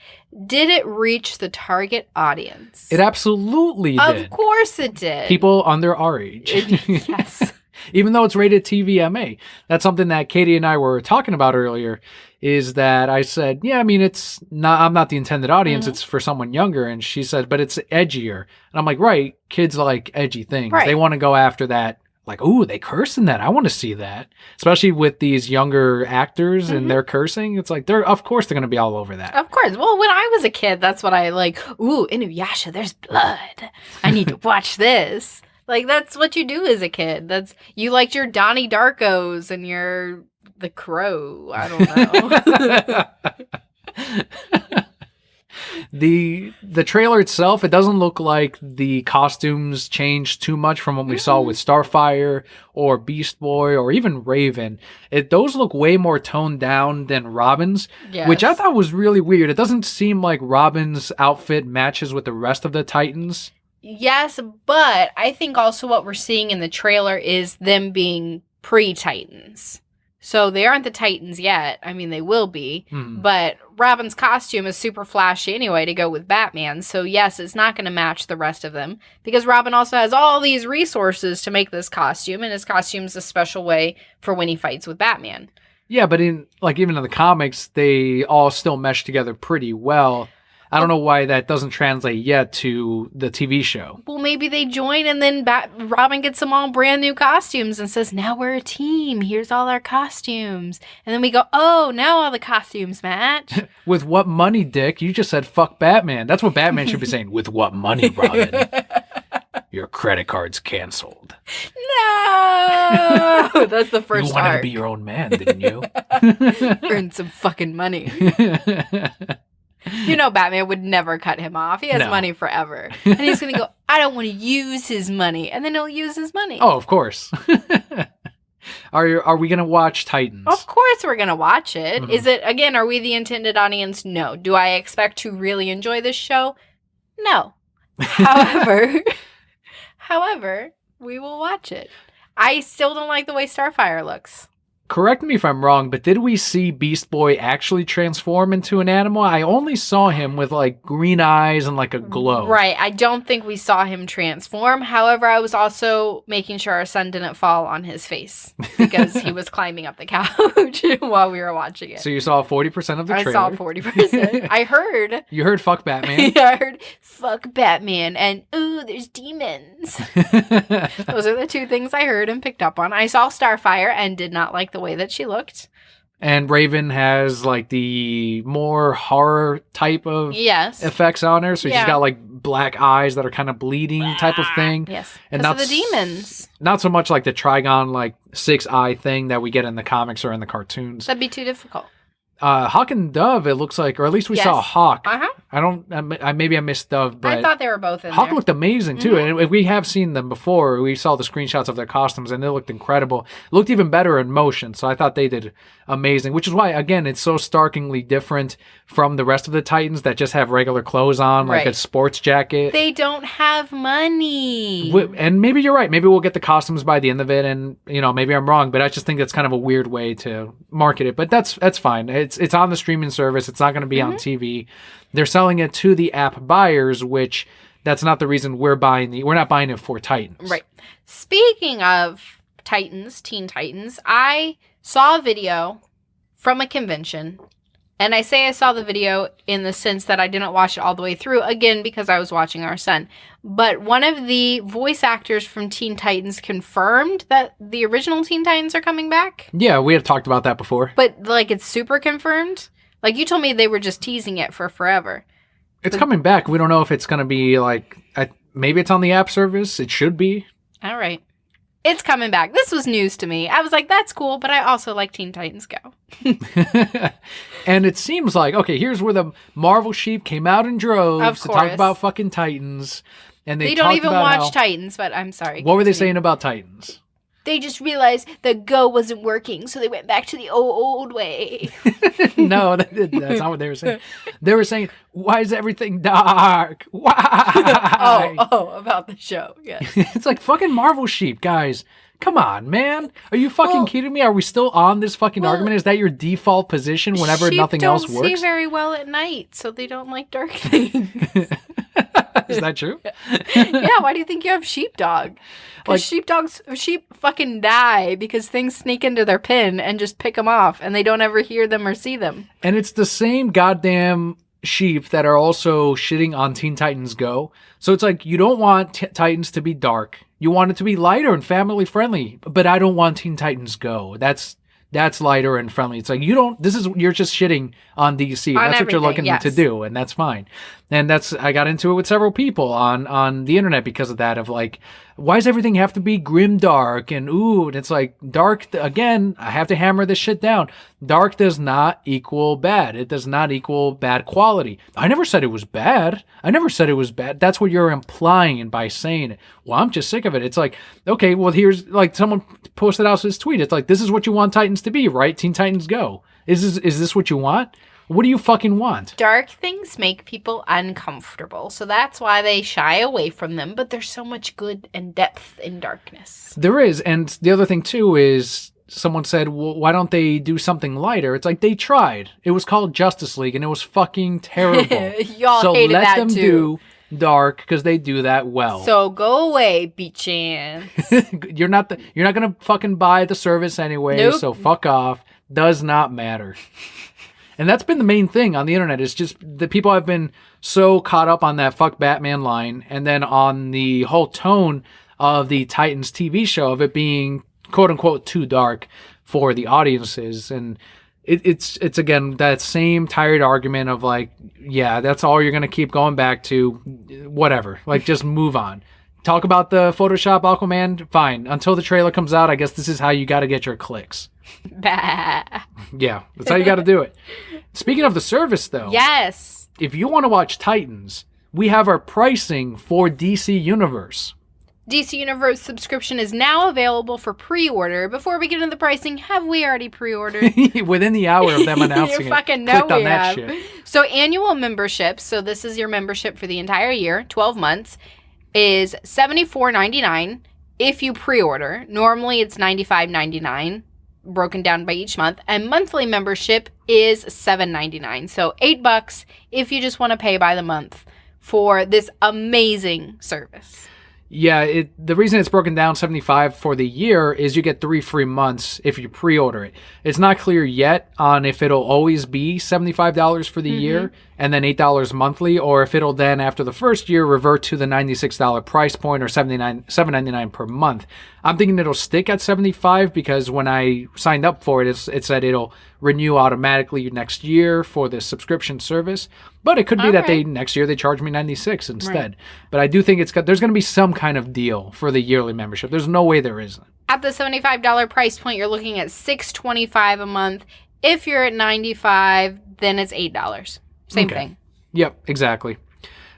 did it reach the target audience? It absolutely did. Of course it did. People under our age. Yes. Even though it's rated TVMA. That's something that Katie and I were talking about earlier, is that I said, yeah, I mean, I'm not the intended audience. It's for someone younger. And she said, but it's edgier. And I'm like, right, kids like edgy things. Right. They want to go after that. Like, ooh, they curse in that. I want to see that. Especially with these younger actors and their cursing. It's like, of course they're going to be all over that. Of course. Well, when I was a kid, that's what I like. Ooh, Inuyasha, there's blood. I need to watch this. Like, that's what you do as a kid. You liked your Donnie Darkos and your The Crow. I don't know. The trailer itself, it doesn't look like the costumes changed too much from what we saw with Starfire or Beast Boy or even Raven. Those look way more toned down than Robin's, which I thought was really weird. It doesn't seem like Robin's outfit matches with the rest of the Titans. Yes, but I think also what we're seeing in the trailer is them being pre-Titans. So they aren't the Titans yet. I mean, they will be. But Robin's costume is super flashy anyway to go with Batman. So yes, it's not going to match the rest of them. Because Robin also has all these resources to make this costume. And his costume's a special way for when he fights with Batman. Yeah, but even in the comics, they all still mesh together pretty well. I don't know why that doesn't translate yet to the TV show. Well, maybe they join and then Robin gets them all brand new costumes and says, now we're a team. Here's all our costumes. And then we go, oh, now all the costumes match. With what money, Dick? You just said fuck Batman. That's what Batman should be saying. With what money, Robin? Your credit card's canceled. No! That's the first You wanted arc. to be your own man, didn't you? Earn some fucking money. You know Batman would never cut him off. He has money forever. And he's going to go, I don't want to use his money. And then he'll use his money. Oh, of course. Are we going to watch Titans? Of course we're going to watch it. Is it, again, are we the intended audience? No. Do I expect to really enjoy this show? No. However, we will watch it. I still don't like the way Starfire looks. correct me if I'm wrong, but did we see Beast Boy actually transform into an animal? I only saw him with like green eyes and like a glow. Right. I don't think we saw him transform. However, I was also making sure our son didn't fall on his face because he was climbing up the couch while we were watching it. So you saw 40% of the trailer. I saw 40%. I heard. You heard fuck Batman. I heard fuck Batman and ooh, there's demons. Those are the two things I heard and picked up on. I saw Starfire and did not like the way that she looked. And Raven has like the more horror type of effects on her. So she's got like black eyes that are kind of bleeding type of thing. Yes. And not the demons. Not so much like the Trigon like 6-eye thing that we get in the comics or in the cartoons. That'd be too difficult. Hawk and Dove, it looks like, or at least we saw Hawk. Uh-huh. Maybe I missed Dove, but I thought they were both in Hawk there. looked amazing too, and we have seen them before. We saw the screenshots of their costumes, and they looked incredible. Looked even better in motion, so I thought they did amazing. Which is why, again, it's so starkly different from the rest of the Titans that just have regular clothes on, like a sports jacket. They don't have money. And maybe you're right. Maybe we'll get the costumes by the end of it, and maybe I'm wrong, but I just think that's kind of a weird way to market it. But that's fine. It's on the streaming service. It's not going to be on TV. They're selling it to the app buyers, which that's not the reason we're not buying it for Titans. Right. Speaking of Titans, Teen Titans, I saw a video from a convention. And I say I saw the video in the sense that I didn't watch it all the way through, again, because I was watching our son. But one of the voice actors from Teen Titans confirmed that the original Teen Titans are coming back. Yeah, we had talked about that before. But, like, it's super confirmed. Like, you told me they were just teasing it for forever. It's coming back. We don't know if it's going to be, like, maybe it's on the app service. It should be. All right. It's coming back. This was news to me. I was like, that's cool, but I also like Teen Titans Go. And it seems like, okay, here's where the Marvel sheep came out in droves to talk about fucking Titans. And they don't even watch Titans, but I'm sorry. What were they saying about Titans? They just realized the Go wasn't working, so they went back to the old way. No, that's not what they were saying. They were saying, why is everything dark? Why? About the show, yes. It's like fucking Marvel sheep, guys. Come on, man. Are you fucking kidding me? Are we still on this fucking argument? Is that your default position whenever nothing else works? Sheep don't see very well at night, so they don't like dark things. Is that true? Yeah, why do you think you have sheepdog? Because sheep fucking die because things sneak into their pen and just pick them off, and they don't ever hear them or see them. And it's the same goddamn sheep that are also shitting on Teen Titans Go. So it's like, you don't want Titans to be dark. You want it to be lighter and family friendly, but I don't want Teen Titans Go. That's lighter and friendly. It's like, you're just shitting on DC. That's what you're looking to do, and that's fine. And I got into it with several people on the internet because of that, of like, why does everything have to be grim dark? And it's like, dark, again, I have to hammer this shit down. Dark does not equal bad. It does not equal bad quality. I never said it was bad. That's what you're implying by saying it. Well, I'm just sick of it. It's like, okay, well, here's, like, someone posted out this tweet. It's like, this is what you want Titans to be, right? Teen Titans Go. Is this what you want? What do you fucking want? Dark things make people uncomfortable, so that's why they shy away from them, but there's so much good and depth in darkness. There is, and the other thing, too, is someone said, well, why don't they do something lighter? It's like, they tried. It was called Justice League, and it was fucking terrible. Y'all hated that, too. So let them do dark, because they do that well. So go away, B-Chance. You're not going to fucking buy the service anyway, so fuck off. Does not matter. And that's been the main thing on the internet, is just the people have been so caught up on that fuck Batman line, and then on the whole tone of the Titans TV show of it being quote unquote too dark for the audiences. And it's again that same tired argument of like, yeah, that's all you're going to keep going back to, whatever. Like, just move on. Talk about the Photoshop Aquaman, fine. Until the trailer comes out, I guess this is how you got to get your clicks. Bah. Yeah, that's how you got to do it. Speaking of the service, though. Yes. If you want to watch Titans, we have our pricing for DC Universe. DC Universe subscription is now available for pre-order. Before we get into the pricing, have we already pre-ordered? Within the hour of them announcing you fucking know clicked on we that have. shit. So annual membership, so this is your membership for the entire year, 12 months, is $74.99 if you pre-order. Normally it's $95.99 broken down by each month. And monthly membership is $7.99. So $8 if you just want to pay by the month for this amazing service. Yeah, the reason it's broken down $75 for the year is you get 3 free months if you pre-order it. It's not clear yet on if it'll always be $75 for the year and then $8 monthly, or if it'll then, after the first year, revert to the $96 price point or $7.99 per month. I'm thinking it'll stick at $75 because when I signed up for it, it said it'll renew automatically next year for the subscription service. But it could be that next year they charge me $96 instead. Right. But I do think there's going to be some kind of deal for the yearly membership. There's no way there isn't. At the $75 price point, you're looking at $6.25 a month. If you're at $95, then it's $8. Same thing. Yep, exactly.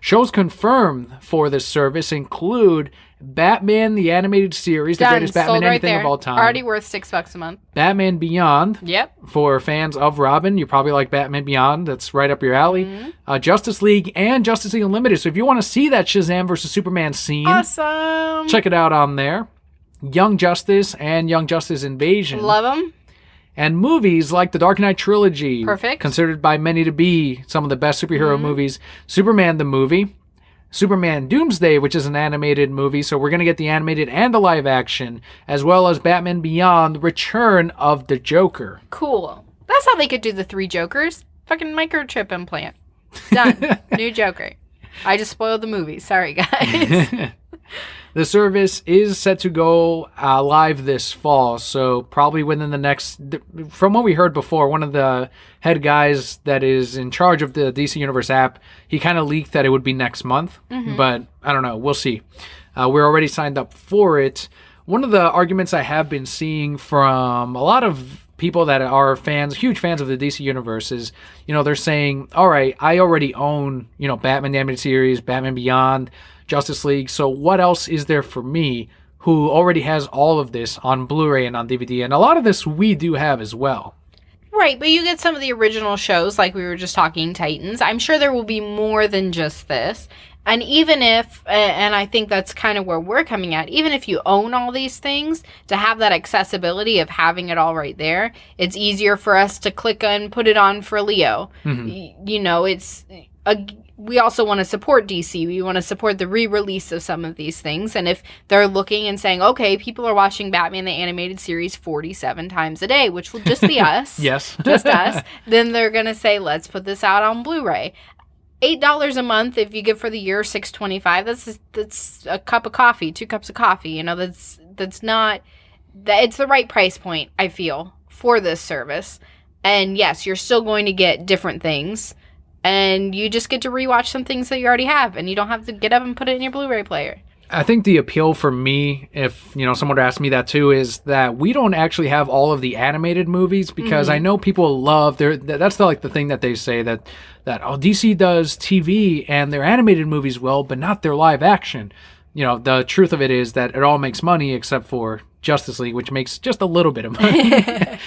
Shows confirmed for this service include Batman the Animated Series, the greatest Batman anything of all time. Already worth $6 a month. Batman Beyond. Yep. For fans of Robin, you probably like Batman Beyond. That's right up your alley. Justice League and Justice League Unlimited. So if you want to see that Shazam versus Superman scene, awesome, check it out on there. Young Justice and Young Justice Invasion. Love them. And movies like the Dark Knight trilogy. Perfect. Considered by many to be some of the best superhero movies. Superman the movie. Superman Doomsday, which is an animated movie, so we're going to get the animated and the live action, as well as Batman Beyond, Return of the Joker. Cool. That's how they could do the Three Jokers. Fucking microchip implant. Done. New Joker. I just spoiled the movie. Sorry, guys. The service is set to go live this fall, so probably within the next... From what we heard before, one of the head guys that is in charge of the DC Universe app, he kind of leaked that it would be next month, but I don't know. We'll see. We're already signed up for it. One of the arguments I have been seeing from a lot of people that are huge fans of the DC Universe is, they're saying, all right, I already own, Batman the Animated Series, Batman Beyond, Justice League, so what else is there for me who already has all of this on Blu-ray and on DVD? And a lot of this we do have as well. Right, but you get some of the original shows, like we were just talking, Titans. I'm sure there will be more than just this. And even if, and I think that's kind of where we're coming at, even if you own all these things, to have that accessibility of having it all right there, it's easier for us to click and put it on for Leo. We also want to support DC. We want to support the re-release of some of these things. And if they're looking and saying, okay, people are watching Batman the Animated Series 47 times a day, which will just be us. Yes. Just us. Then they're going to say, let's put this out on Blu-ray. $8 a month if you give for the year, $6.25. That's a cup of coffee, 2 cups of coffee. It's the right price point, I feel, for this service. And yes, you're still going to get different things. And you just get to rewatch some things that you already have, and you don't have to get up and put it in your Blu-ray player. I think the appeal for me, if someone would ask me that too, is that we don't actually have all of the animated movies, because I know people love that's the thing that they say that DC does TV and their animated movies well, but not their live action. The truth of it is that it all makes money except for Justice League, which makes just a little bit of money.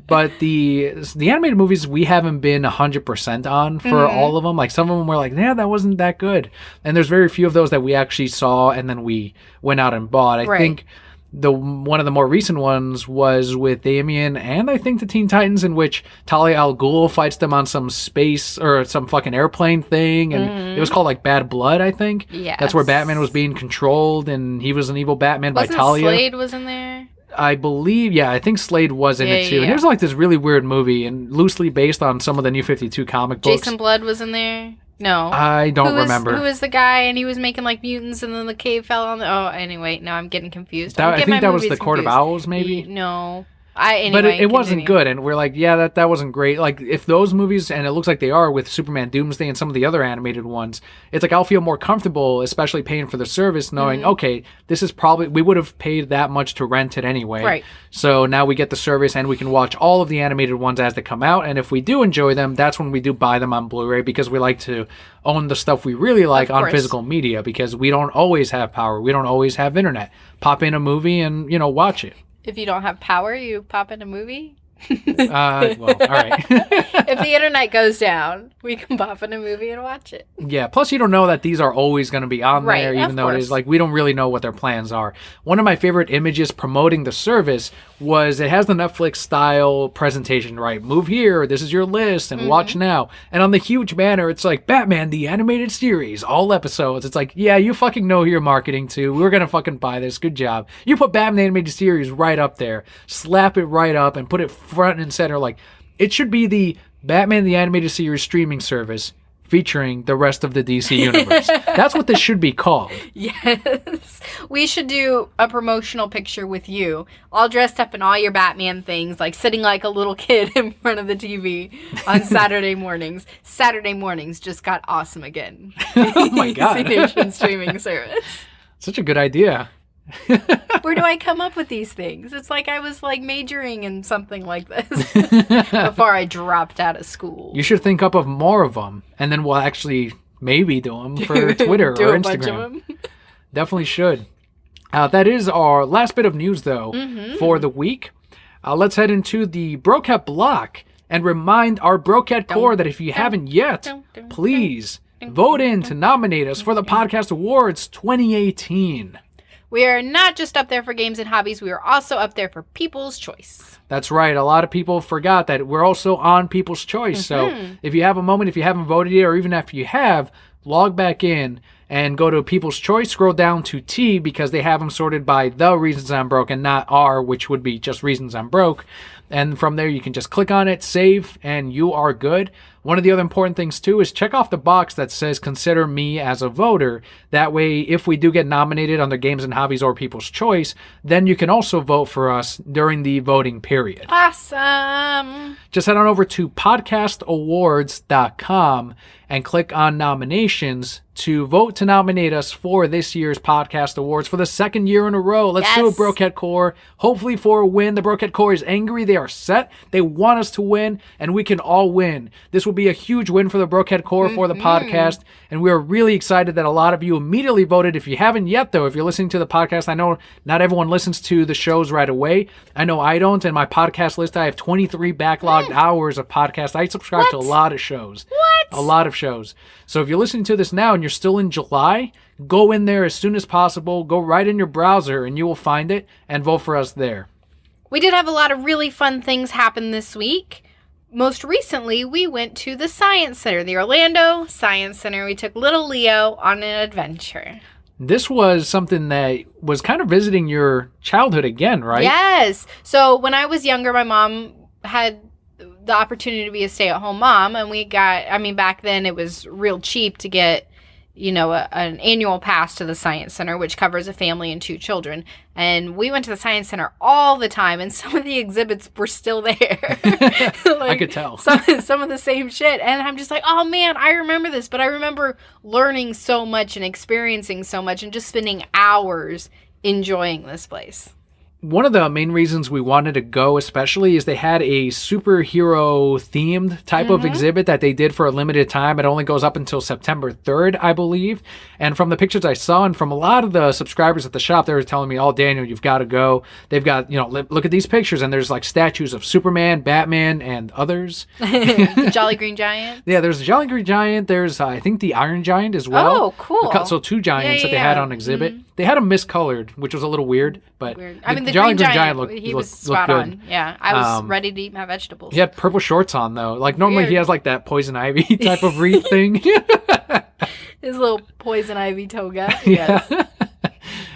But the animated movies, we haven't been 100% on for all of them. Like, some of them were like, yeah, that wasn't that good. And there's very few of those that we actually saw and then we went out and bought. I think one of the more recent ones was with Damian and I think the Teen Titans, in which Talia al Ghul fights them on some space or some fucking airplane thing, and it was called like Bad Blood, I think. Yes. That's where Batman was being controlled and he was an evil Batman by Talia. Slade was in there? I believe, I think Slade was in it too. Yeah. And it was like this really weird movie and loosely based on some of the New 52 comic books. Jason Blood was in there? No. I don't remember. Who was the guy, and he was making like mutants, and then the cave fell on the... Oh, anyway, no, I'm getting confused. I think that was the Court of Owls, maybe? No. But it wasn't good, and we're like, yeah, that wasn't great. Like, if those movies, and it looks like they are with Superman Doomsday and some of the other animated ones, it's like I'll feel more comfortable, especially paying for the service, knowing, okay, this is probably, we would have paid that much to rent it anyway. Right. So now we get the service, and we can watch all of the animated ones as they come out, and if we do enjoy them, that's when we do buy them on Blu-ray, because we like to own the stuff we really like on physical media, because we don't always have power. We don't always have internet. Pop in a movie and, watch it. If you don't have power, you pop in a movie? Well, all right. If the internet goes down, we can pop in a movie and watch it. Yeah, plus you don't know that these are always going to be on Right, there, of even though it is course. like we don't really know what their plans are. One of my favorite images promoting the service was it has the Netflix style presentation, right? Move here, this is your list, and watch now. And on the huge banner, it's like Batman, the animated series, all episodes. It's like, yeah, you fucking know who you're marketing to. We're going to fucking buy this. Good job. You put Batman animated series right up there, slap it right up, and put it front and center. Like, it should be the Batman the Animated Series streaming service featuring the rest of the DC universe. That's what this should be called. Yes. We should do a promotional picture with you, all dressed up in all your Batman things, like sitting like a little kid in front of the TV on Saturday mornings. Saturday mornings just got awesome again. Oh my God. DC Nation streaming service. Such a good idea. Where do I come up with these things? It's like I was like majoring in something like this before I dropped out of school. You should think up of more of them, and then we'll actually maybe do them for Twitter Do or a bunch of Instagram. them. Definitely should. That is our last bit of news, though, for the week. Let's head into the Brocat block and remind our Brocat core that if you haven't yet, please vote in to nominate us for the Podcast Awards 2018. We are not just up there for games and hobbies, we are also up there for People's Choice. That's right. A lot of people forgot that we're also on People's Choice. So if you have a moment, if you haven't voted yet, or even if you have, log back in and go to People's Choice, scroll down to T because they have them sorted by the reasons I'm broke and not R, which would be just reasons I'm broke. And from there, you can just click on it, save, and you are good. One of the other important things, too, is check off the box that says consider me as a voter. That way, if we do get nominated on the Games and Hobbies or People's Choice, then you can also vote for us during the voting period. Awesome. Just head on over to podcastawards.com and click on nominations to vote to nominate us for this year's Podcast Awards for the second year in a row. Let's do it, Brocat Core. Hopefully for a win. The Brocat Core is angry. They are set. They want us to win, and we can all win. This will be a huge win for the Brocat Core for the podcast, and we are really excited that a lot of you immediately voted. If you haven't yet, though, if you're listening to the podcast, I know not everyone listens to the shows right away. I know I don't. In my podcast list, I have 23 backlogged hours of podcasts. I subscribe to a lot of shows. A lot of shows. So if you're listening to this now and you're still in July, go in there as soon as possible. Go right in your browser and you will find it and vote for us there. We did have a lot of really fun things happen this week. Most recently, we went to the Science Center, the Orlando Science Center. We took little Leo on an adventure. This was something that was kind of visiting your childhood again, right? Yes. So when I was younger, my mom had the opportunity to be a stay-at-home mom, and back then it was real cheap to get, an annual pass to the Science Center, which covers a family and 2 children. And we went to the Science Center all the time, and some of the exhibits were still there. I could tell. Some of the same shit. And I'm just like, oh man, I remember this. But I remember learning so much and experiencing so much and just spending hours enjoying this place. One of the main reasons we wanted to go especially is they had a superhero themed type of exhibit that they did for a limited time. It only goes up until September 3rd, I believe. And from the pictures I saw and from a lot of the subscribers at the shop, they were telling me, oh, Daniel, you've got to go. They've got, look at these pictures. And there's like statues of Superman, Batman, and others. Jolly Green Giant? Yeah, there's the Jolly Green Giant. There's, I think, the Iron Giant as well. Oh, cool. So 2 giants that they had on exhibit. They had them miscolored, which was a little weird. But the Jolly Green Green Giant he was looked spot good. on. Yeah, I was ready to eat my vegetables. He had purple shorts on, though. Like, normally he Weird. has, like, that poison ivy type of wreath thing. His little poison ivy toga. Yes.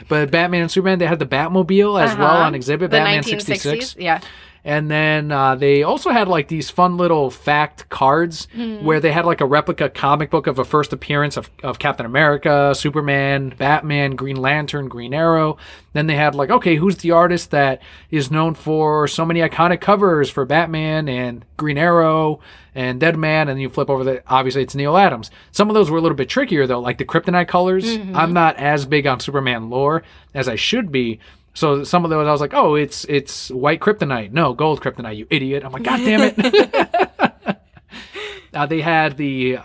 But Batman and Superman, they had the Batmobile as well on exhibit. The Batman 1960s. 66. Yeah. And then they also had like these fun little fact cards where they had like a replica comic book of a first appearance of Captain America, Superman, Batman, Green Lantern, Green Arrow. Then they had like, okay, who's the artist that is known for so many iconic covers for Batman and Green Arrow and Deadman? And you flip over obviously it's Neil Adams. Some of those were a little bit trickier though, like the kryptonite colors. I'm not as big on Superman lore as I should be. So some of those I was like, oh, it's white kryptonite. No, gold kryptonite, you idiot. I'm like, God damn it. They had the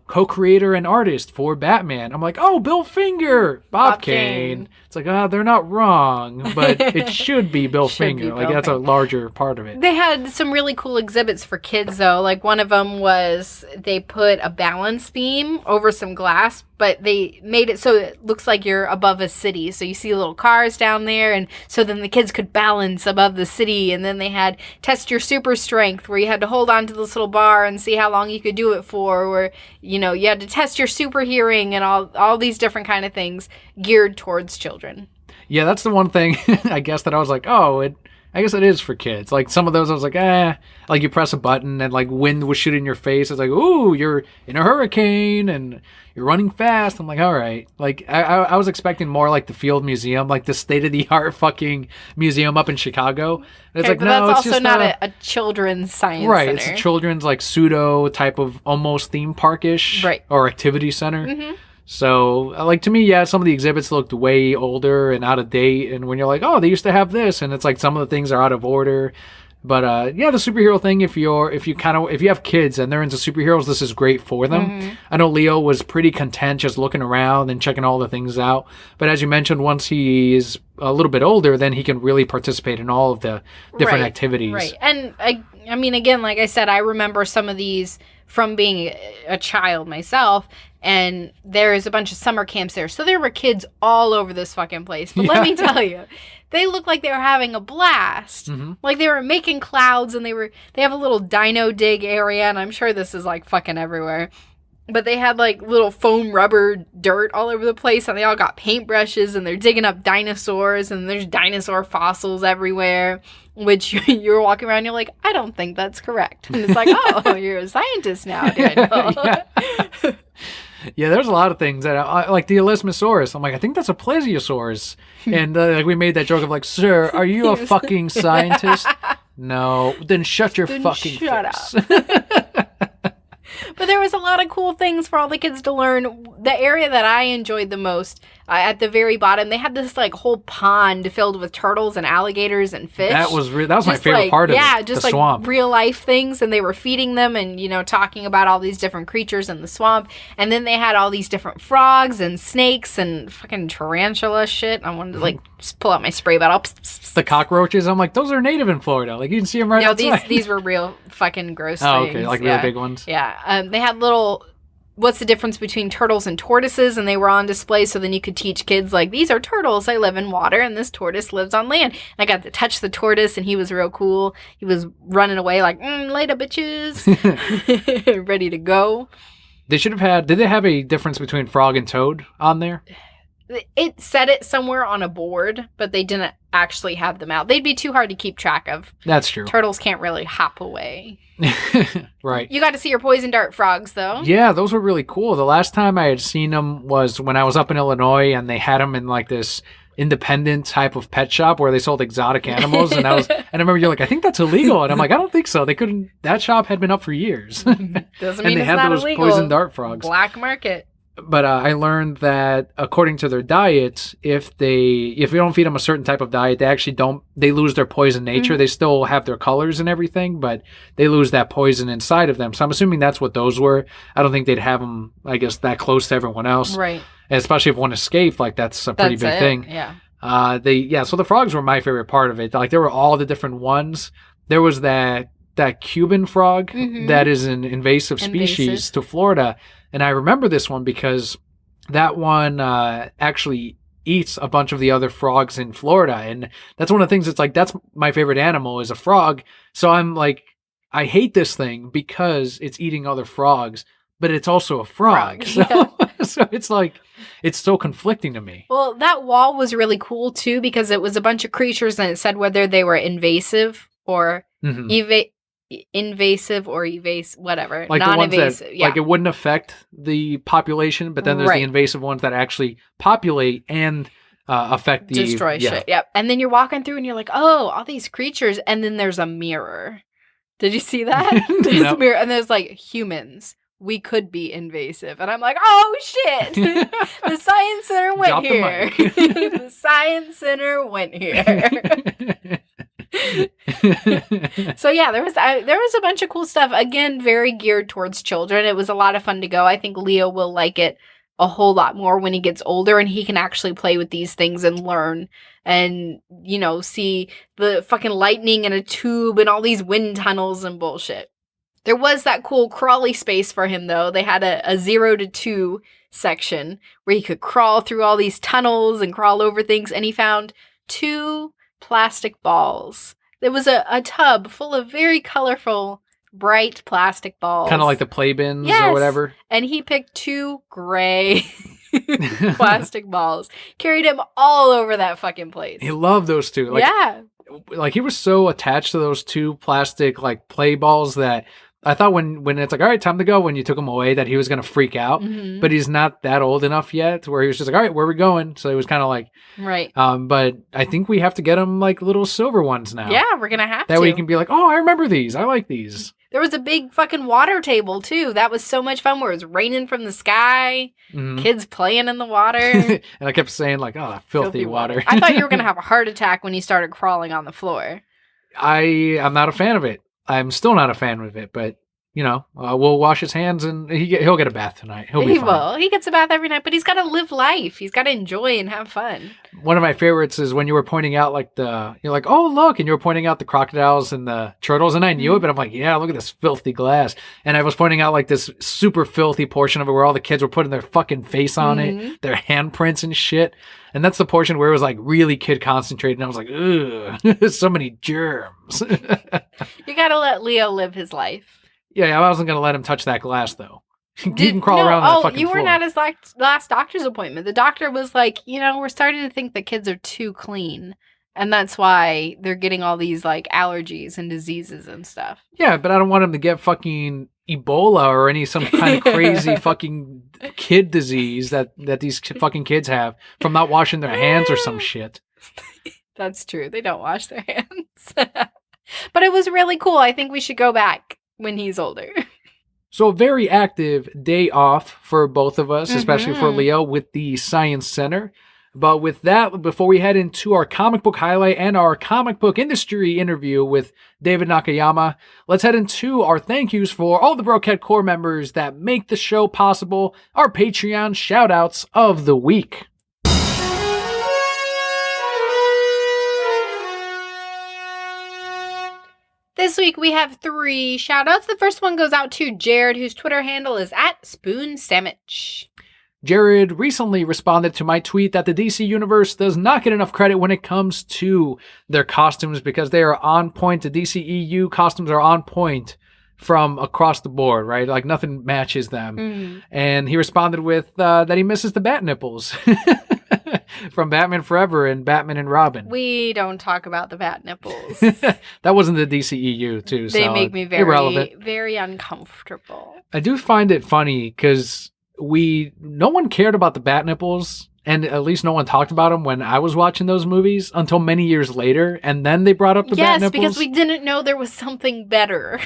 co-creator and artist for Batman. I'm like, oh, Bill Finger, Bob Kane. It's like, they're not wrong, but it should be Bill Finger. Like, that's a larger part of it. They had some really cool exhibits for kids, though. Like, one of them was they put a balance beam over some glass, but they made it so it looks like you're above a city. So you see little cars down there, and so then the kids could balance above the city. And then they had test your super strength, where you had to hold on to this little bar and see how long you could do it for, or, you know, you had to test your super hearing and all these different kind of things geared towards children. Yeah, that's the one thing, I guess, that I was like, I guess it is for kids. Like, some of those I was like, like you press a button and like wind was shooting in your face. It's like, ooh, you're in a hurricane and you're running fast. I'm like, all right. Like, I was expecting more like the Field Museum, like the state-of-the-art fucking museum up in Chicago. And it's like, but no, that's it's also just not a children's science right, center. It's a children's like pseudo type of almost theme park-ish or activity center. Mm-hmm. So, like, to me, yeah, some of the exhibits looked way older and out of date. And when you're like, oh, they used to have this, and it's like some of the things are out of order. But yeah, the superhero thing, if you have kids and they're into superheroes, this is great for them. Mm-hmm. I know Leo was pretty content just looking around and checking all the things out. But as you mentioned, once he is a little bit older, then he can really participate in all of the different activities. Right. And I mean, again, like I said, I remember some of these from being a child myself. And there's a bunch of summer camps there. So there were kids all over this fucking place. But let me tell you, they looked like they were having a blast. Mm-hmm. Like they were making clouds, and they have a little dino dig area, and I'm sure this is like fucking everywhere. But they had like little foam rubber dirt all over the place, and they all got paintbrushes, and they're digging up dinosaurs, and there's dinosaur fossils everywhere. Which you're walking around, you're like, I don't think that's correct. And it's like, oh, you're a scientist now, Daniel. Yeah, there's a lot of things that I like the Elismosaurus. I'm like, I think that's a plesiosaurus. And like we made that joke of like, sir, are you a fucking scientist? No. Then shut your fucking face. But there was a lot of cool things for all the kids to learn. The area that I enjoyed the most, at the very bottom, they had this like whole pond filled with turtles and alligators and fish. That was my favorite part of it. Yeah, just the like swamp. Real life things, and they were feeding them and, you know, talking about all these different creatures in the swamp. And then they had all these different frogs and snakes and fucking tarantula shit. I wanted to like just pull out my spray bottle. The cockroaches, I'm like, those are native in Florida. Like, you can see them right outside. No, these were real fucking gross things. Oh, okay, like really big ones. Yeah, they had little, what's the difference between turtles and tortoises, and they were on display, so then you could teach kids, like, these are turtles, they live in water, and this tortoise lives on land. And I got to touch the tortoise, and he was real cool. He was running away like, later, bitches. Ready to go. They should have had, did they have a difference between frog and toad on there? It said it somewhere on a board, but they didn't actually have them out. They'd be too hard to keep track of. That's true. Turtles can't really hop away. Right. You got to see your poison dart frogs, though. Yeah, those were really cool. The last time I had seen them was when I was up in Illinois, and they had them in like this independent type of pet shop where they sold exotic animals. And I remember you're like, I think that's illegal. And I'm like, I don't think so. They couldn't. That shop had been up for years. Doesn't mean it's not illegal. And they had those poison dart frogs. Black market. But I learned that according to their diet, if you don't feed them a certain type of diet, they lose their poison nature. Mm-hmm. They still have their colors and everything, but they lose that poison inside of them. So I'm assuming that's what those were. I don't think they'd have them, I guess, that close to everyone else. Right. And especially if one escaped, like that's a pretty big thing. Yeah. So the frogs were my favorite part of it. Like there were all the different ones. There was that Cuban frog that is an invasive species to Florida. And I remember this one because that one actually eats a bunch of the other frogs in Florida. And that's one of the things that's like, that's my favorite animal is a frog. So I'm like, I hate this thing because it's eating other frogs, but it's also a frog. So it's like, it's so conflicting to me. Well, that wall was really cool too because it was a bunch of creatures and it said whether they were invasive or invasive or evasive, whatever. Like non-invasive. The ones that, like it wouldn't affect the population, but then there's the invasive ones that actually populate and affect the... Destroy shit, yep. And then you're walking through and you're like, oh, all these creatures, and then there's a mirror. Did you see that? There's a mirror, and there's like, humans. We could be invasive. And I'm like, oh, shit. The Science Center went here. The Science Center went here. So yeah, there was a bunch of cool stuff. Again, very geared towards children. It was a lot of fun to go. I think Leo will like it a whole lot more when he gets older and he can actually play with these things and learn and, see the fucking lightning in a tube and all these wind tunnels and bullshit. There was that cool crawly space for him, though. They had a 0 to 2 section where he could crawl through all these tunnels and crawl over things, and he found 2 plastic balls. There was a tub full of very colorful, bright plastic balls. Kind of like the play bins or whatever. And he picked 2 gray plastic balls. Carried him all over that fucking place. He loved those 2. Like, he was so attached to those 2 plastic, like, play balls that I thought when it's like, all right, time to go, when you took him away, that he was going to freak out. Mm-hmm. But he's not that old enough yet where he was just like, all right, where are we going? So he was kind of like... Right. But I think we have to get him, like, little silver ones now. Yeah, we're going to have to. That way he can be like, oh, I remember these. I like these. There was a big fucking water table, too. That was so much fun where it was raining from the sky, kids playing in the water. And I kept saying, like, oh, that filthy water. I thought you were going to have a heart attack when you started crawling on the floor. I'm not a fan of it. I'm still not a fan of it, but, we'll wash his hands and he'll get a bath tonight. He'll be fine. Will. He gets a bath every night, but he's got to live life. He's got to enjoy and have fun. One of my favorites is when you were pointing out, like, you're like, oh, look, and you were pointing out the crocodiles and the turtles, and I knew it, but I'm like, yeah, look at this filthy glass. And I was pointing out, like, this super filthy portion of it where all the kids were putting their fucking face on it, their handprints and shit. And that's the portion where it was, like, really kid concentrated, and I was like, ugh, so many germs. You got to let Leo live his life. Yeah, I wasn't going to let him touch that glass, though. He can crawl around that fucking floor. You weren't at his last doctor's appointment. The doctor was like, we're starting to think the kids are too clean. And that's why they're getting all these, like, allergies and diseases and stuff. Yeah, but I don't want him to get fucking Ebola or some kind of crazy fucking kid disease that these fucking kids have from not washing their hands or some shit. That's true. They don't wash their hands. But it was really cool. I think we should go back when he's older. So a very active day off for both of us, especially for Leo with the Science Center. But with that, before we head into our comic book highlight and our comic book industry interview with David Nakayama, let's head into our thank yous for all the Broket Core members that make the show possible, our Patreon shout-outs of the week. This week we have 3 shout-outs. The first one goes out to Jared, whose Twitter handle is @SpoonSandwich. Jared recently responded to my tweet that the DC Universe does not get enough credit when it comes to their costumes because they are on point. The DCEU costumes are on point from across the board, right? Like nothing matches them. And he responded with that he misses the bat nipples from Batman Forever and Batman and Robin. We don't talk about the bat nipples. That wasn't the DCEU too. They make me very, irrelevant. Very uncomfortable. I do find it funny because no one cared about the bat nipples, and at least no one talked about them when I was watching those movies until many years later, and then they brought up the bat nipples. Yes, because we didn't know there was something better.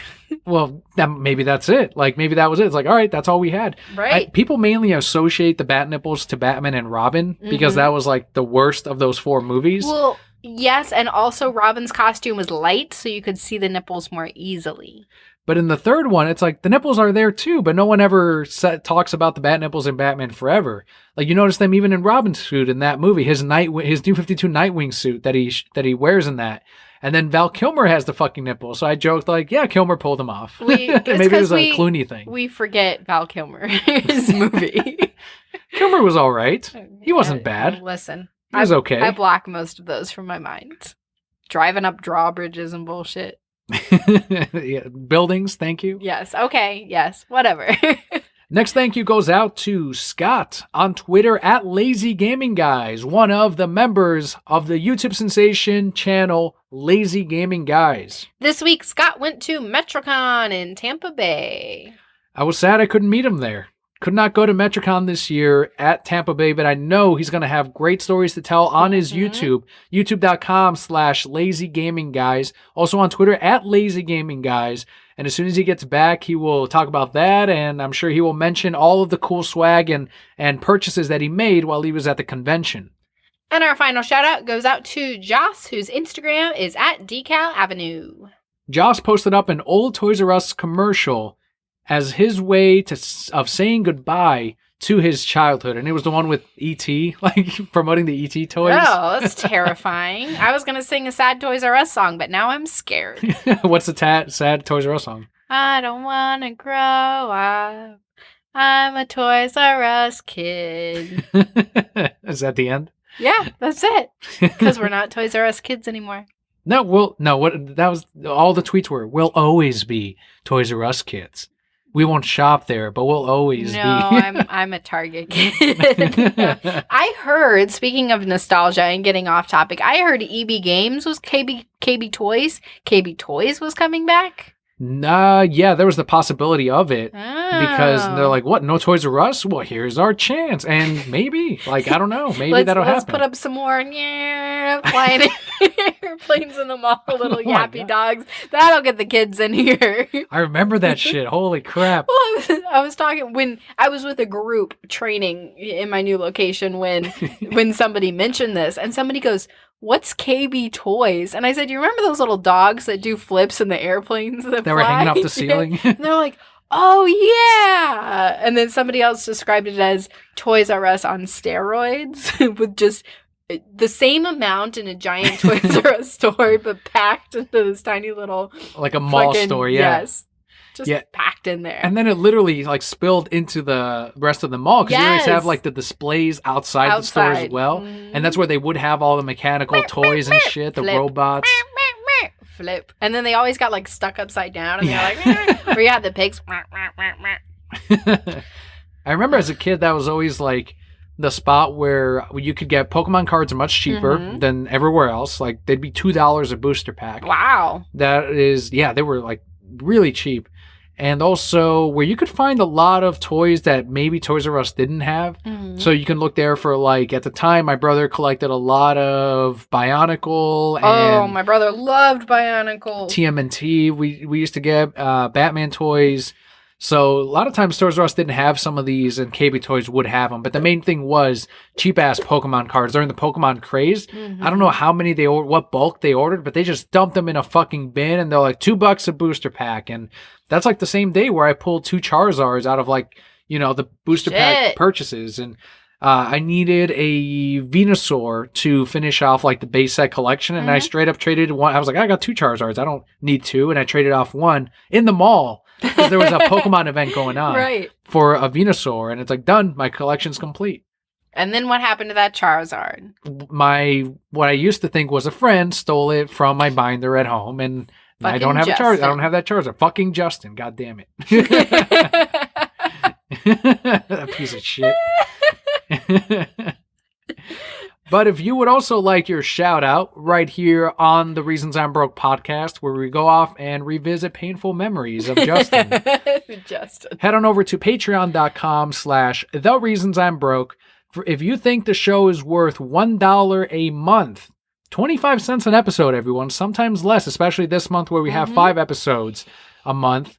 Well, maybe that's it. Like, maybe that was it. It's like, all right, that's all we had. Right. People mainly associate the bat nipples to Batman and Robin because that was, like, the worst of those 4 movies. Well, yes, and also Robin's costume was light, so you could see the nipples more easily. But in the third one, it's like the nipples are there too, but no one ever talks about the bat nipples in Batman Forever. Like you notice them even in Robin's suit in that movie, his New 52 Nightwing suit that he wears in that. And then Val Kilmer has the fucking nipples. So I joked like, yeah, Kilmer pulled them off. Maybe it was a Clooney thing. We forget Val Kilmer's movie. Kilmer was all right. He wasn't bad. Listen. He was okay. I block most of those from my mind. Driving up drawbridges and bullshit. Yeah, buildings, thank you. Yes, okay, yes, whatever. Next thank you goes out to Scott on Twitter @LazyGamingGuys, one of the members of the YouTube sensation channel Lazy Gaming Guys. This week, Scott went to MetroCon in Tampa Bay. I was sad I couldn't meet him there. Could not go to MetroCon this year at Tampa Bay, but I know he's going to have great stories to tell on his YouTube, youtube.com/LazyGamingGuys. Also on Twitter @LazyGamingGuys. And as soon as he gets back, he will talk about that, and I'm sure he will mention all of the cool swag and purchases that he made while he was at the convention. And our final shout out goes out to Joss, whose Instagram is at Decal Avenue. Joss posted up an old Toys R Us commercial as his way of saying goodbye to his childhood. And it was the one with E.T., like promoting the E.T. toys. Oh, that's terrifying. I was going to sing a sad Toys R Us song, but now I'm scared. What's the sad Toys R Us song? I don't want to grow up. I'm a Toys R Us kid. Is that the end? Yeah, that's it. Because we're not Toys R Us kids anymore. No, what that was all the tweets were. We'll always be Toys R Us kids. We won't shop there, but we'll always be. No, I'm a Target kid. I heard, speaking of nostalgia and getting off topic, I heard EB Games was KB Toys. KB Toys was coming back. Yeah, there was the possibility of it because they're Oh. like, what? No Toys R Us? Well, here's our chance, and maybe, like, I don't know, maybe that'll Let's happen. put up some more flying airplanes in the mall, little Oh my yappy God. dogs. That'll get the kids in here. I remember that shit. Holy crap! Well, I was talking when I was with a group training in my new location when somebody mentioned this, and somebody goes, "What's KB Toys?" And I said, "You remember those little dogs that do flips in the airplanes that They were fly?" hanging off the ceiling. And they're like, "Oh yeah!" And then somebody else described it as Toys R Us on steroids with just the same amount in a giant Toys R Us store, but packed into this tiny little Like a mall fucking- store, yeah. Yes, just Yeah. packed in there. And then it literally like spilled into the rest of the mall because you always Yes. have like the displays outside the store as Outside. well, Mhm. and that's where they would have all the mechanical toys and shit, the Flip. robots. Flip. And then they always got like stuck upside down and they're like, or you had the pigs. I remember as a kid that was always like the spot where you could get Pokemon cards much cheaper Mhm. than everywhere else. Like they'd be $2 a booster pack. Wow. That is, yeah, they were like really cheap. And also where you could find a lot of toys that maybe Toys R Us didn't have. Mhm. So you can look there for like, at the time, my brother collected a lot of Bionicle Oh, and my brother loved Bionicle. TMNT. We used to get Batman toys. So a lot of times Toys R Us didn't have some of these and KB Toys would have them. But the main thing was cheap ass Pokemon cards. During the Pokemon craze, I don't know how many they ordered, what bulk they ordered, but they just dumped them in a fucking bin and they're like $2 a booster pack. And that's like the same day where I pulled 2 Charizards out of like, you know, the booster pack Shit. purchases. And I needed a Venusaur to finish off like the base set collection. And I straight up traded one. I was like, I got 2 Charizards. I don't need 2. And I traded off one in the mall because there was a Pokemon event going on Right. for a Venusaur. And it's like, done. My collection's complete. And then what happened to that Charizard? What I used to think was a friend stole it from my binder at home. And I don't have a Charizard. I don't have that Charizard. Fucking Justin. God damn it. That piece of shit. But if you would also like your shout out right here on the Reasons I'm Broke podcast, where we go off and revisit painful memories of Justin, Justin. head on over to patreon.com/The Reasons I'm Broke. If you think the show is worth $1 a month, 25 cents an episode, everyone, sometimes less, especially this month where we have 5 episodes a month.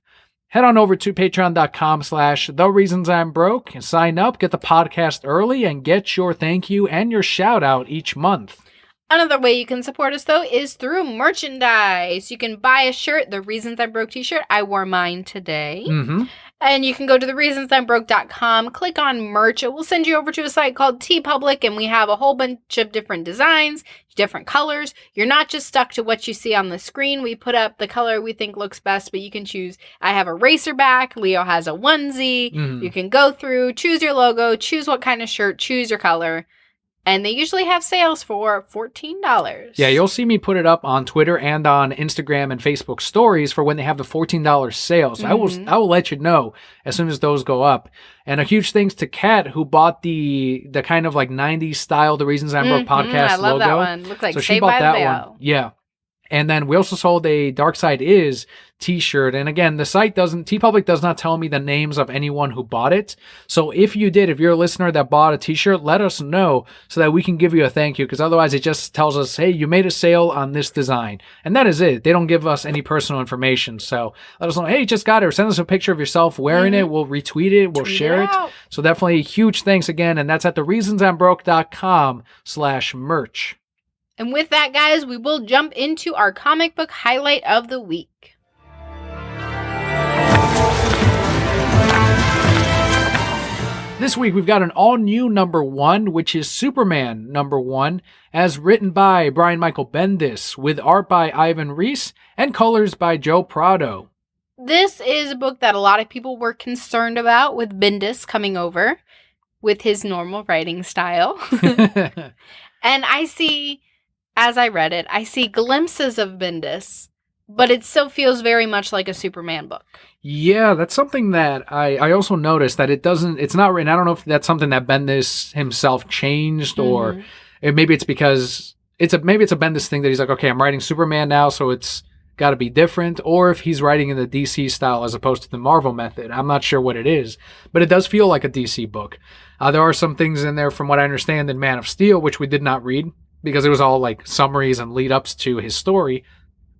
Head on over to patreon.com/The Reasons I'm Broke and sign up, get the podcast early, and get your thank you and your shout out each month. Another way you can support us, though, is through merchandise. You can buy a shirt, the Reasons I'm Broke t-shirt. I wore mine today. Mm-hmm. And you can go to thereasonsimbroke.com, click on merch. It will send you over to a site called TeePublic, and we have a whole bunch of different designs, different colors. You're not just stuck to what you see on the screen. We put up the color we think looks best, but you can choose. I have a racerback. Leo has a onesie. Mhm. You can go through, choose your logo, choose what kind of shirt, choose your color. And they usually have sales for $14. Yeah, you'll see me put it up on Twitter and on Instagram and Facebook stories for when they have the $14 sale. So I will let you know as soon as those go up. And a huge thanks to Kat, who bought the kind of like 90s style The Reasons I'm Broke podcast I love logo. that one. Looks like So she Saved bought by the that Bell. one. Yeah. And then we also sold a Dark Side Is t-shirt. And again, the site TeePublic does not tell me the names of anyone who bought it. So if you're a listener that bought a t-shirt, let us know so that we can give you a thank you. Because otherwise it just tells us, hey, you made a sale on this design. And that is it. They don't give us any personal information. So let us know, hey, just got it. Or send us a picture of yourself wearing it. We'll retweet it. We'll share it. So definitely huge thanks again. And that's at thereasonsimbroke.com/merch. And with that, guys, we will jump into our comic book highlight of the week. This week, we've got an all-new number 1, which is Superman number 1, as written by Brian Michael Bendis, with art by Ivan Reis and colors by Joe Prado. This is a book that a lot of people were concerned about with Bendis coming over with his normal writing style. And as I read it, I see glimpses of Bendis, but it still feels very much like a Superman book. Yeah, that's something that I also noticed, that it's not written. I don't know if that's something that Bendis himself changed, or maybe it's because maybe it's a Bendis thing that he's like, okay, I'm writing Superman now, so it's got to be different, or if he's writing in the DC style as opposed to the Marvel method. I'm not sure what it is, but it does feel like a DC book. There are some things in there, from what I understand, in Man of Steel, which we did not read, because it was all like summaries and lead-ups to his story.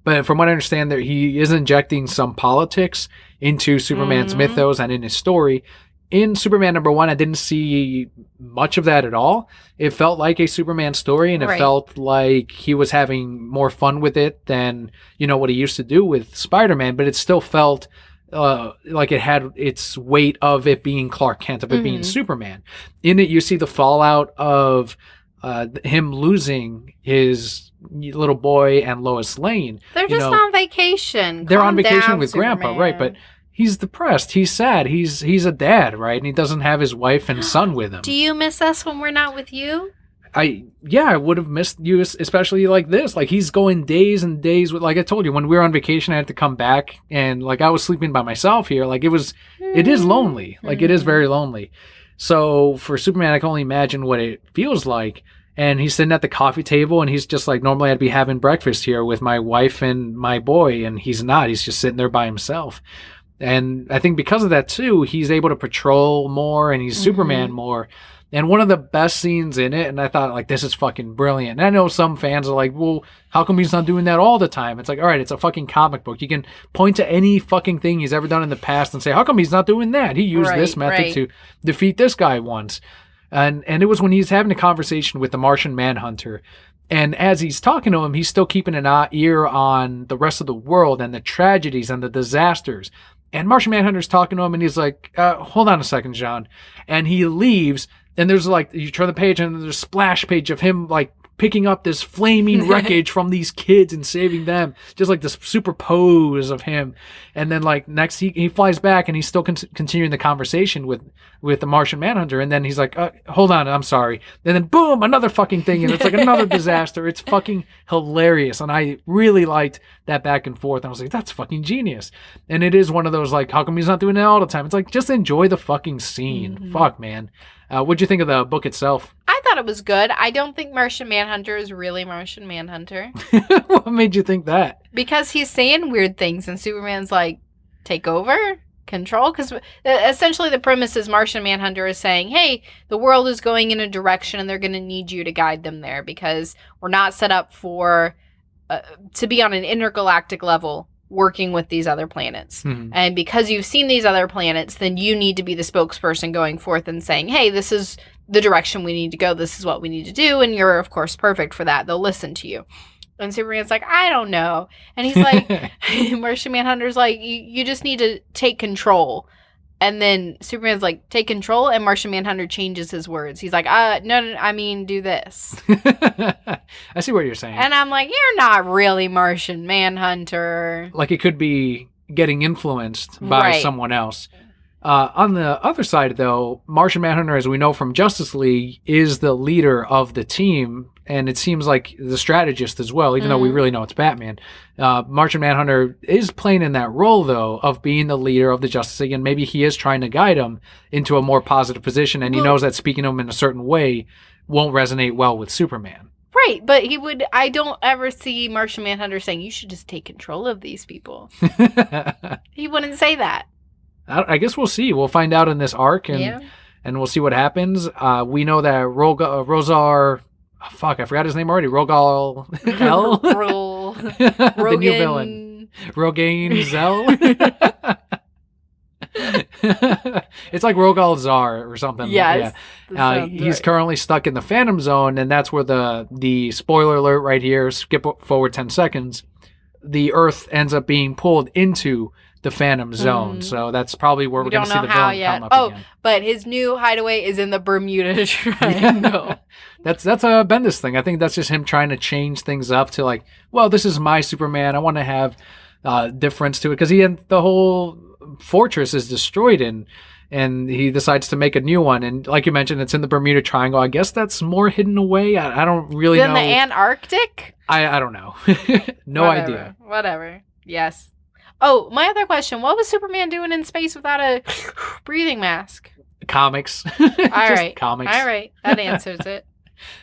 But from what I understand, there he is injecting some politics into Superman's mythos and in his story. In Superman number 1, I didn't see much of that at all. It felt like a Superman story, and it felt like he was having more fun with it than, what he used to do with Spider-Man, but it still felt like it had its weight of it being Clark Kent, of it being Superman. In it, you see the fallout of him losing his little boy and Lois Lane. They're just on vacation. They're on vacation down, with Superman. Grandpa, right? But he's depressed. He's sad. He's a dad, right? And he doesn't have his wife and son with him. Do you miss us when we're not with you? I would have missed you, especially like this. Like, he's going days and days with, like I told you, when we were on vacation, I had to come back, and like I was sleeping by myself here. Like, it is lonely. Like, it is very lonely. So for Superman, I can only imagine what it feels like. And he's sitting at the coffee table, and he's just like, normally I'd be having breakfast here with my wife and my boy, and he's not. He's just sitting there by himself. And I think because of that, too, he's able to patrol more, and he's Superman more. And one of the best scenes in it, and I thought, like, this is fucking brilliant. And I know some fans are like, well, how come he's not doing that all the time? It's like, all right, it's a fucking comic book. You can point to any fucking thing he's ever done in the past and say, how come he's not doing that? He used this method to defeat this guy once. And it was when he's having a conversation with the Martian Manhunter. And as he's talking to him, he's still keeping an ear on the rest of the world and the tragedies and the disasters. And Martian Manhunter's talking to him, and he's like, hold on a second, John. And he leaves, and there's like, you turn the page, and there's a splash page of him like picking up this flaming wreckage from these kids and saving them. Just like this super pose of him. And then like next he flies back, and he's still continuing the conversation with the Martian Manhunter. And then he's like, hold on, I'm sorry. And then boom, another fucking thing. And it's like another disaster. It's fucking hilarious. And I really liked that back and forth. I was like, that's fucking genius. And it is one of those, like, how come he's not doing it all the time? It's like, just enjoy the fucking scene. Fuck, man. What'd you think of the book itself? I thought it was good. I don't think Martian Manhunter is really Martian Manhunter. What made you think that? Because he's saying weird things, and Superman's like, take over? Control? Because essentially the premise is Martian Manhunter is saying, hey, the world is going in a direction, and they're going to need you to guide them there, because we're not set up for to be on an intergalactic level working with these other planets. And because you've seen these other planets, then you need to be the spokesperson going forth and saying, hey, this is the direction we need to go. This is what we need to do. And you're, of course, perfect for that. They'll listen to you. And Superman's like, I don't know. And he's like, Martian Manhunter's like, you just need to take control. And then Superman's like, take control. And Martian Manhunter changes his words. He's like, no, I mean, do this. I see what you're saying. And I'm like, you're not really Martian Manhunter. Like, it could be getting influenced by someone else. On the other side, though, Martian Manhunter, as we know from Justice League, is the leader of the team, and it seems like the strategist as well, even though we really know it's Batman. Martian Manhunter is playing in that role, though, of being the leader of the Justice League, and maybe he is trying to guide him into a more positive position, and he knows that speaking to him in a certain way won't resonate well with Superman. Right, but I don't ever see Martian Manhunter saying, you should just take control of these people. He wouldn't say that. I guess we'll see. We'll find out in this arc, and we'll see what happens. We know that Rosar... Fuck, I forgot his name already. Rogal L? The new villain. Rogaine Zell? It's like Rogal Zar or something. Yes. Yeah. He's currently stuck in the Phantom Zone, and that's where the spoiler alert right here, skip forward 10 seconds, the Earth ends up being pulled into the Phantom Zone. So that's probably where we're going to see the villain come up again. But his new hideaway is in the Bermuda Triangle. That's a Bendis thing. I think that's just him trying to change things up to like, well, this is my Superman. I want to have difference to it, because the whole fortress is destroyed and he decides to make a new one, and like you mentioned, it's in the Bermuda Triangle. I guess that's more hidden away. I don't really know. Than the Antarctic? I don't know. Idea. Whatever. Yes. Oh, my other question, what was Superman doing in space without a breathing mask? Comics. All right. Comics. All right. That answers it.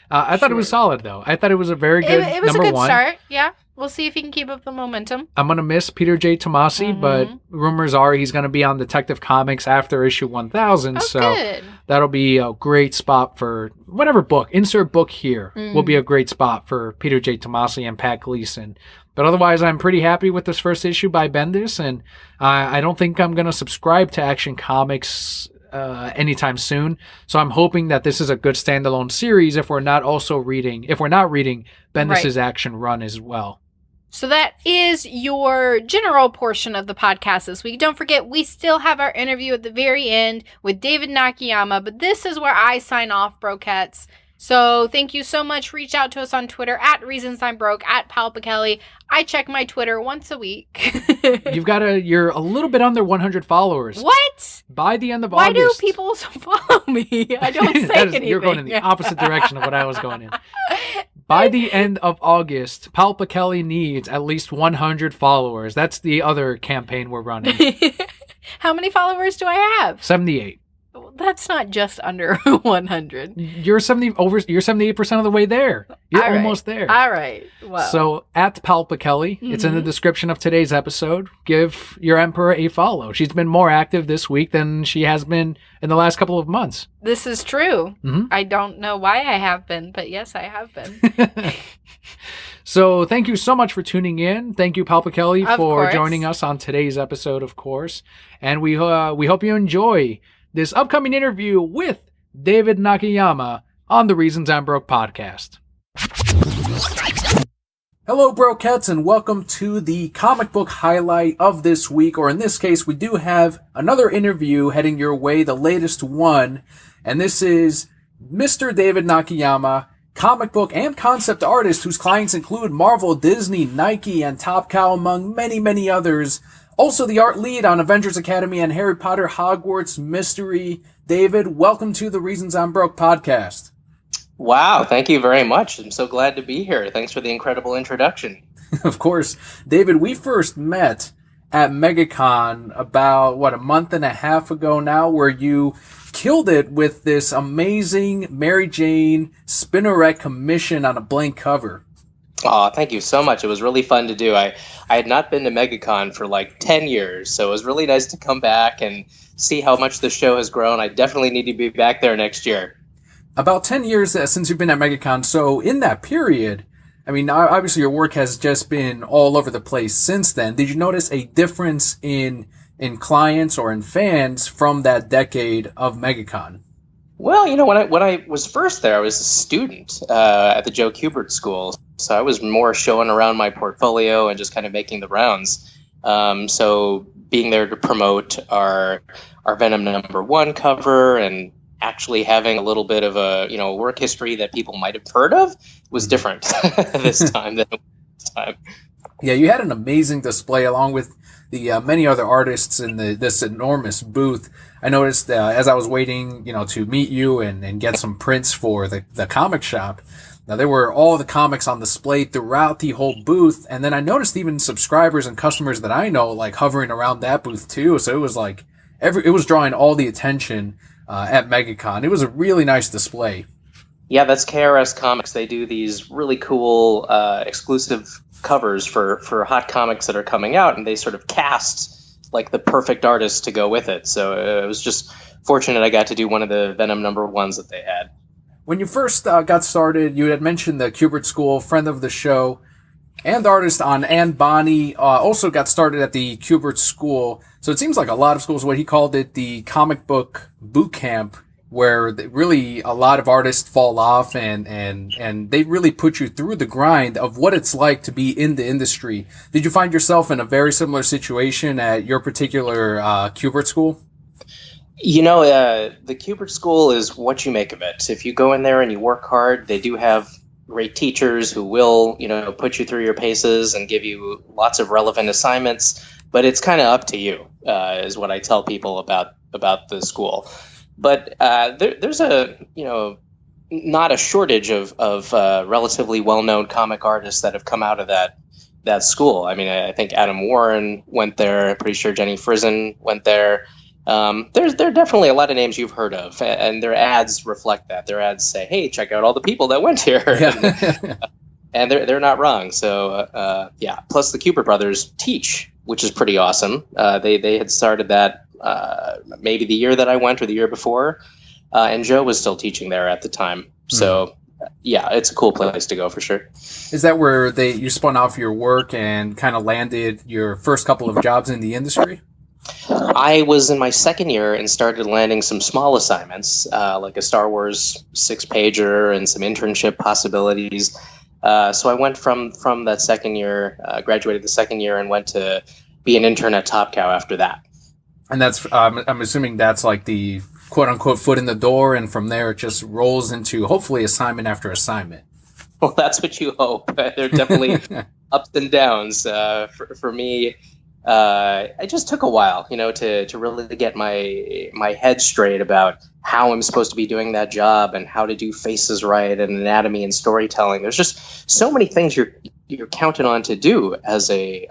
I thought it was solid, though. I thought it was a very good It was number a good one. start. Yeah. We'll see if he can keep up the momentum. I'm going to miss Peter J. Tomasi, but rumors are he's going to be on Detective Comics after issue 1000. So good. That'll be a great spot for whatever book. Insert book here will be a great spot for Peter J. Tomasi and Pat Gleason. But otherwise, I'm pretty happy with this first issue by Bendis, and I don't think I'm going to subscribe to Action Comics anytime soon. So I'm hoping that this is a good standalone series if we're not reading Bendis's Action Run as well. So that is your general portion of the podcast this week. Don't forget, we still have our interview at the very end with David Nakayama, but this is where I sign off, Brokettes. So thank you so much. Reach out to us on Twitter at Reasons I'm Broke, at Kelli. I check my Twitter once a week. You're a little bit under 100 followers. What? By the end of Why August. Why do people follow me? I don't say anything. You're going in the opposite direction of what I was going in. By the end of August, Kelli needs at least 100 followers. That's the other campaign we're running. How many followers do I have? 78. That's not just under 100. You're 78% of the way there. You're almost there. All right. Well. So at Kelli, it's in the description of today's episode. Give your Emperor a follow. She's been more active this week than she has been in the last couple of months. This is true. I don't know why I have been, but yes, I have been. So thank you so much for tuning in. Thank you, Kelli, for joining us on today's episode, of course. And we hope you enjoy this upcoming interview with David Nakayama on the Reasons I'm Broke podcast. Hello, Brokettes, and welcome to the comic book highlight of this week, or in this case, we do have another interview heading your way, the latest one, and this is Mr. David Nakayama, comic book and concept artist whose clients include Marvel, Disney, Nike, and Top Cow, among many, many others. Also the art lead on Avengers Academy and Harry Potter Hogwarts Mystery. David, welcome to the Reasons I'm Broke podcast. Wow, thank you very much. I'm so glad to be here. Thanks for the incredible introduction. Of course. David, we first met at MegaCon about, a month and a half ago now, where you killed it with this amazing Mary Jane Spinneret commission on a blank cover. Oh, thank you so much. It was really fun to do. I had not been to MegaCon for like 10 years, so it was really nice to come back and see how much the show has grown. I definitely need to be back there next year. About 10 years since you've been at MegaCon, so in that period, I mean, obviously your work has just been all over the place since then. Did you notice a difference in clients or in fans from that decade of MegaCon? Well, when I was first there, I was a student at the Joe Kubert School, so I was more showing around my portfolio and just kind of making the rounds. So being there to promote our Venom #1 cover and actually having a little bit of a work history that people might have heard of was different this time than last time. Yeah, you had an amazing display along with the many other artists in this enormous booth. I noticed as I was waiting, to meet you and get some prints for the comic shop. Now, there were all the comics on display throughout the whole booth, and then I noticed even subscribers and customers that I know like hovering around that booth too. So it was like it was drawing all the attention at MegaCon. It was a really nice display. Yeah, that's KRS Comics. They do these really cool exclusive covers for hot comics that are coming out, and they sort of cast like the perfect artist to go with it. So it was just fortunate I got to do one of the Venom #1s that they had. When you first got started, you had mentioned the Kubert School, friend of the show, and artist on Anne Bonny, also got started at the Kubert School. So it seems like a lot of schools, what he called it, the comic book boot camp, where really a lot of artists fall off and they really put you through the grind of what it's like to be in the industry. Did you find yourself in a very similar situation at your particular Kubert School? The Kubert School is what you make of it. If you go in there and you work hard, they do have great teachers who will, put you through your paces and give you lots of relevant assignments. But it's kind of up to you, is what I tell people about the school. But there's not a shortage of relatively well-known comic artists that have come out of that school. I mean, I think Adam Warren went there. I'm pretty sure Jenny Frison went there. There are definitely a lot of names you've heard of, and their ads reflect that. Their ads say, "Hey, check out all the people that went here," Yeah. and they're not wrong. So yeah. Plus, the Kubert brothers teach, which is pretty awesome. They had started that maybe the year that I went or the year before, and Joe was still teaching there at the time. So yeah, it's a cool place to go for sure. Is that where you spun off your work and kind of landed your first couple of jobs in the industry? I was in my second year and started landing some small assignments, like a Star Wars 6-pager and some internship possibilities. So I went from that second year, graduated the second year, and went to be an intern at Top Cow after that. And that's, I'm assuming that's like the quote unquote foot in the door, and from there it just rolls into hopefully assignment after assignment. Well, that's what you hope. There are definitely ups and downs. For me, it just took a while, to really get my head straight about how I'm supposed to be doing that job and how to do faces right and anatomy and storytelling. There's just so many things you're counted on to do as a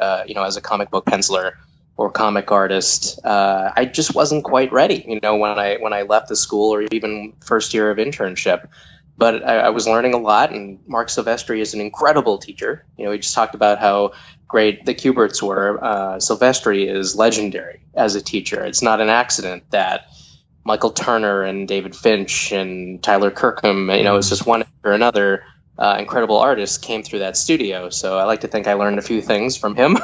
comic book penciler or comic artist. I just wasn't quite ready, when I left the school or even first year of internship. But I was learning a lot, and Mark Silvestri is an incredible teacher. We just talked about how great the Kuberts were. Silvestri is legendary as a teacher. It's not an accident that Michael Turner and David Finch and Tyler Kirkham, it's just one after another incredible artists came through that studio. So I like to think I learned a few things from him.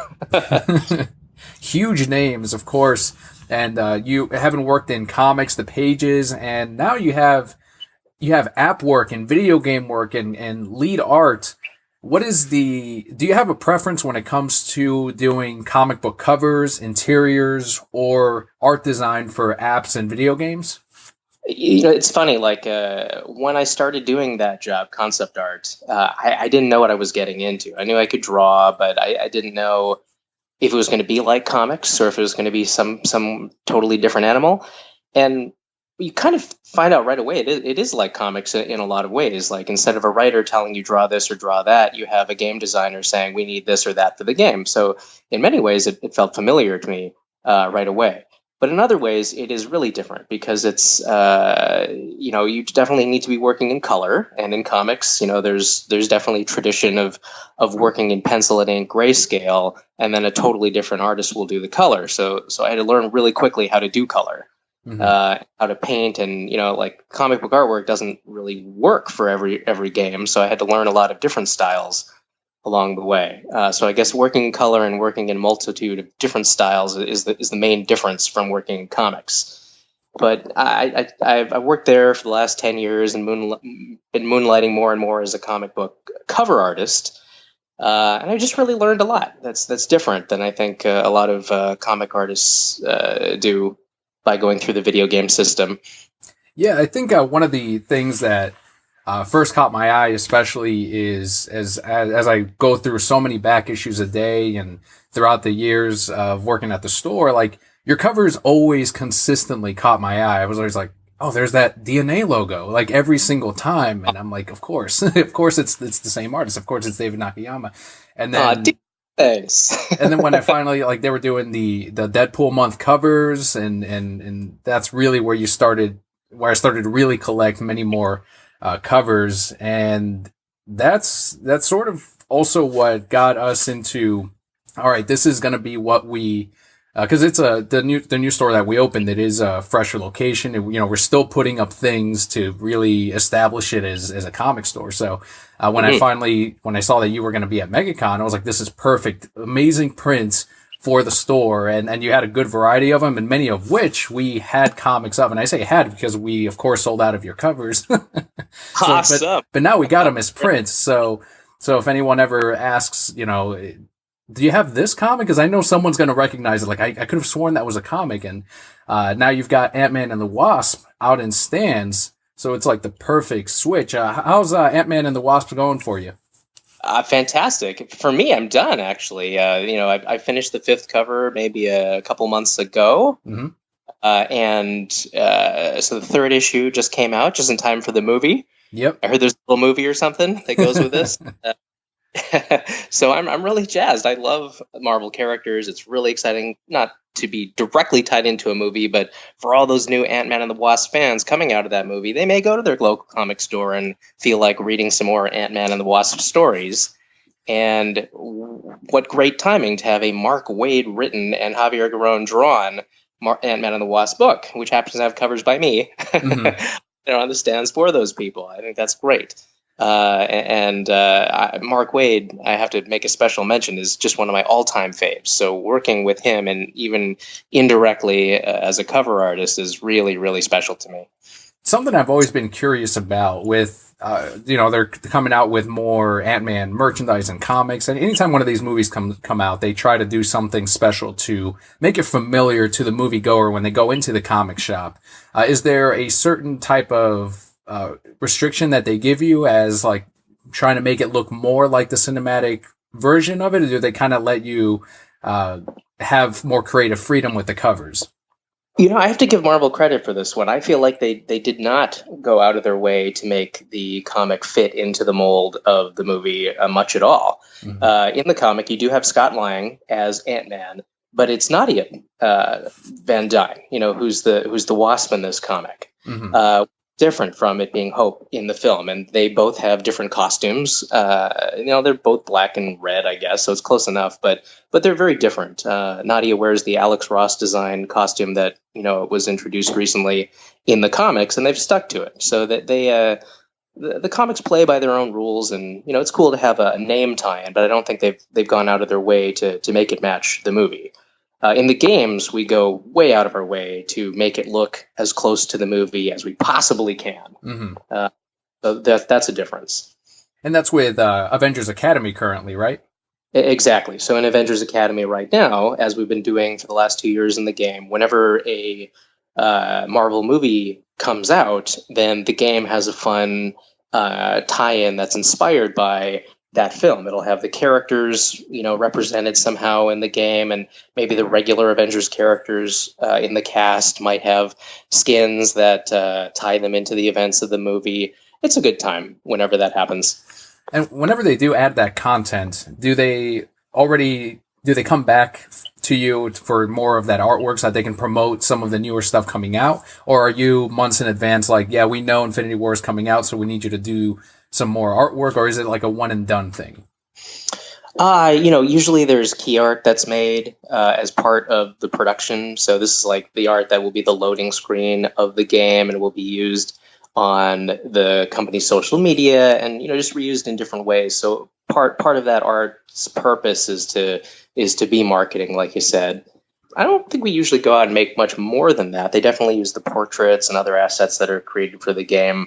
Huge names, of course. And you haven't worked in comics, the pages, and now you have app work and video game work and lead art. Do you have a preference when it comes to doing comic book covers, interiors, or art design for apps and video games? It's funny, like when I started doing that job, concept art, I didn't know what I was getting into. I knew I could draw, but I didn't know if it was going to be like comics or if it was going to be some totally different animal. And you kind of find out right away it is like comics in a lot of ways. Like, instead of a writer telling you draw this or draw that, you have a game designer saying we need this or that for the game. So in many ways, it felt familiar to me right away. But in other ways, it is really different because it's, you definitely need to be working in color. And in comics, there's definitely tradition of working in pencil and ink grayscale, and then a totally different artist will do the color. So I had to learn really quickly how to do color. Mm-hmm. How to paint, and like comic book artwork doesn't really work for every game, so I had to learn a lot of different styles along the way. So I guess working in color and working in a multitude of different styles is the main difference from working in comics. But I've worked there for the last 10 years and been moonlighting more and more as a comic book cover artist, and I just really learned a lot. That's different than I think a lot of comic artists do by going through the video game system. Yeah, I think one of the things that first caught my eye, especially, is as I go through so many back issues a day and throughout the years of working at the store, like, your covers always consistently caught my eye. I was always like, oh, there's that DNA logo, like, every single time. And I'm like, of course it's the same artist. Of course it's David Nakayama. And then thanks. And then when I finally, like, they were doing the Deadpool month covers, and that's really where I started to really collect many more covers, and that's sort of also what got us into. All right, this is going to be what we. Because it's the new store that we opened. It is a fresher location, and we're still putting up things to really establish it as a comic store. So when I saw that you were going to be at MegaCon, I was like, this is perfect, amazing prints for the store, and you had a good variety of them, and many of which we had comics of. And I say had because we of course sold out of your covers. Awesome. But now we got them as prints. So if anyone ever asks, do you have this comic? Because I know someone's going to recognize it. Like, I could have sworn that was a comic. And now you've got Ant-Man and the Wasp out in stands. So it's like the perfect switch. How's Ant-Man and the Wasp going for you? Fantastic. For me, I'm done, actually. I finished the 5th cover maybe a couple months ago. Mm-hmm. So the 3rd issue just came out just in time for the movie. Yep. I heard there's a little movie or something that goes with this. So I'm really jazzed. I love Marvel characters. It's really exciting, not to be directly tied into a movie, but for all those new Ant-Man and the Wasp fans coming out of that movie, they may go to their local comic store and feel like reading some more Ant-Man and the Wasp stories. And what great timing to have a Mark Waid written and Javier Garrón drawn Ant-Man and the Wasp book, which happens to have covers by me. Mm-hmm. On the stands for those people. I think that's great. Mark Waid, I have to make a special mention, is just one of my all-time faves. So working with him, and even indirectly as a cover artist, is really, really special to me. Something I've always been curious about with, they're coming out with more Ant-Man merchandise and comics. And anytime one of these movies come out, they try to do something special to make it familiar to the moviegoer when they go into the comic shop. Is there a certain type of restriction that they give you as like trying to make it look more like the cinematic version of it, or do they kind of let you have more creative freedom with the covers? I have to give Marvel credit for this one. I feel like they did not go out of their way to make the comic fit into the mold of the movie much at all. Mm-hmm. In the comic, you do have Scott Lang as Ant-Man, but it's Nadia Van Dyne, who's the Wasp in this comic. Mm-hmm. Different from it being Hope in the film, and they both have different costumes. They're both black and red, I guess, so it's close enough, but they're very different. Nadia wears the Alex Ross design costume that was introduced recently in the comics, and they've stuck to it. So that the comics play by their own rules, and it's cool to have a name tie-in, but I don't think they've gone out of their way to make it match the movie. In the games, we go way out of our way to make it look as close to the movie as we possibly can. Mm-hmm. So that's a difference. And that's with Avengers Academy currently, right? Exactly. So in Avengers Academy right now, as we've been doing for the last 2 years in the game, whenever a Marvel movie comes out, then the game has a fun tie-in that's inspired by that film. It'll have the characters, represented somehow in the game, and maybe the regular Avengers characters in the cast might have skins that tie them into the events of the movie. It's a good time whenever that happens. And whenever they do add that content, do they come back to you for more of that artwork so that they can promote some of the newer stuff coming out? Or are you months in advance like, yeah, we know Infinity War is coming out, so we need you to do some more artwork, or is it like a one and done thing? Usually there's key art that's made as part of the production. So this is like the art that will be the loading screen of the game and will be used on the company's social media and, just reused in different ways. So part of that art's purpose is to be marketing, like you said. I don't think we usually go out and make much more than that. They definitely use the portraits and other assets that are created for the game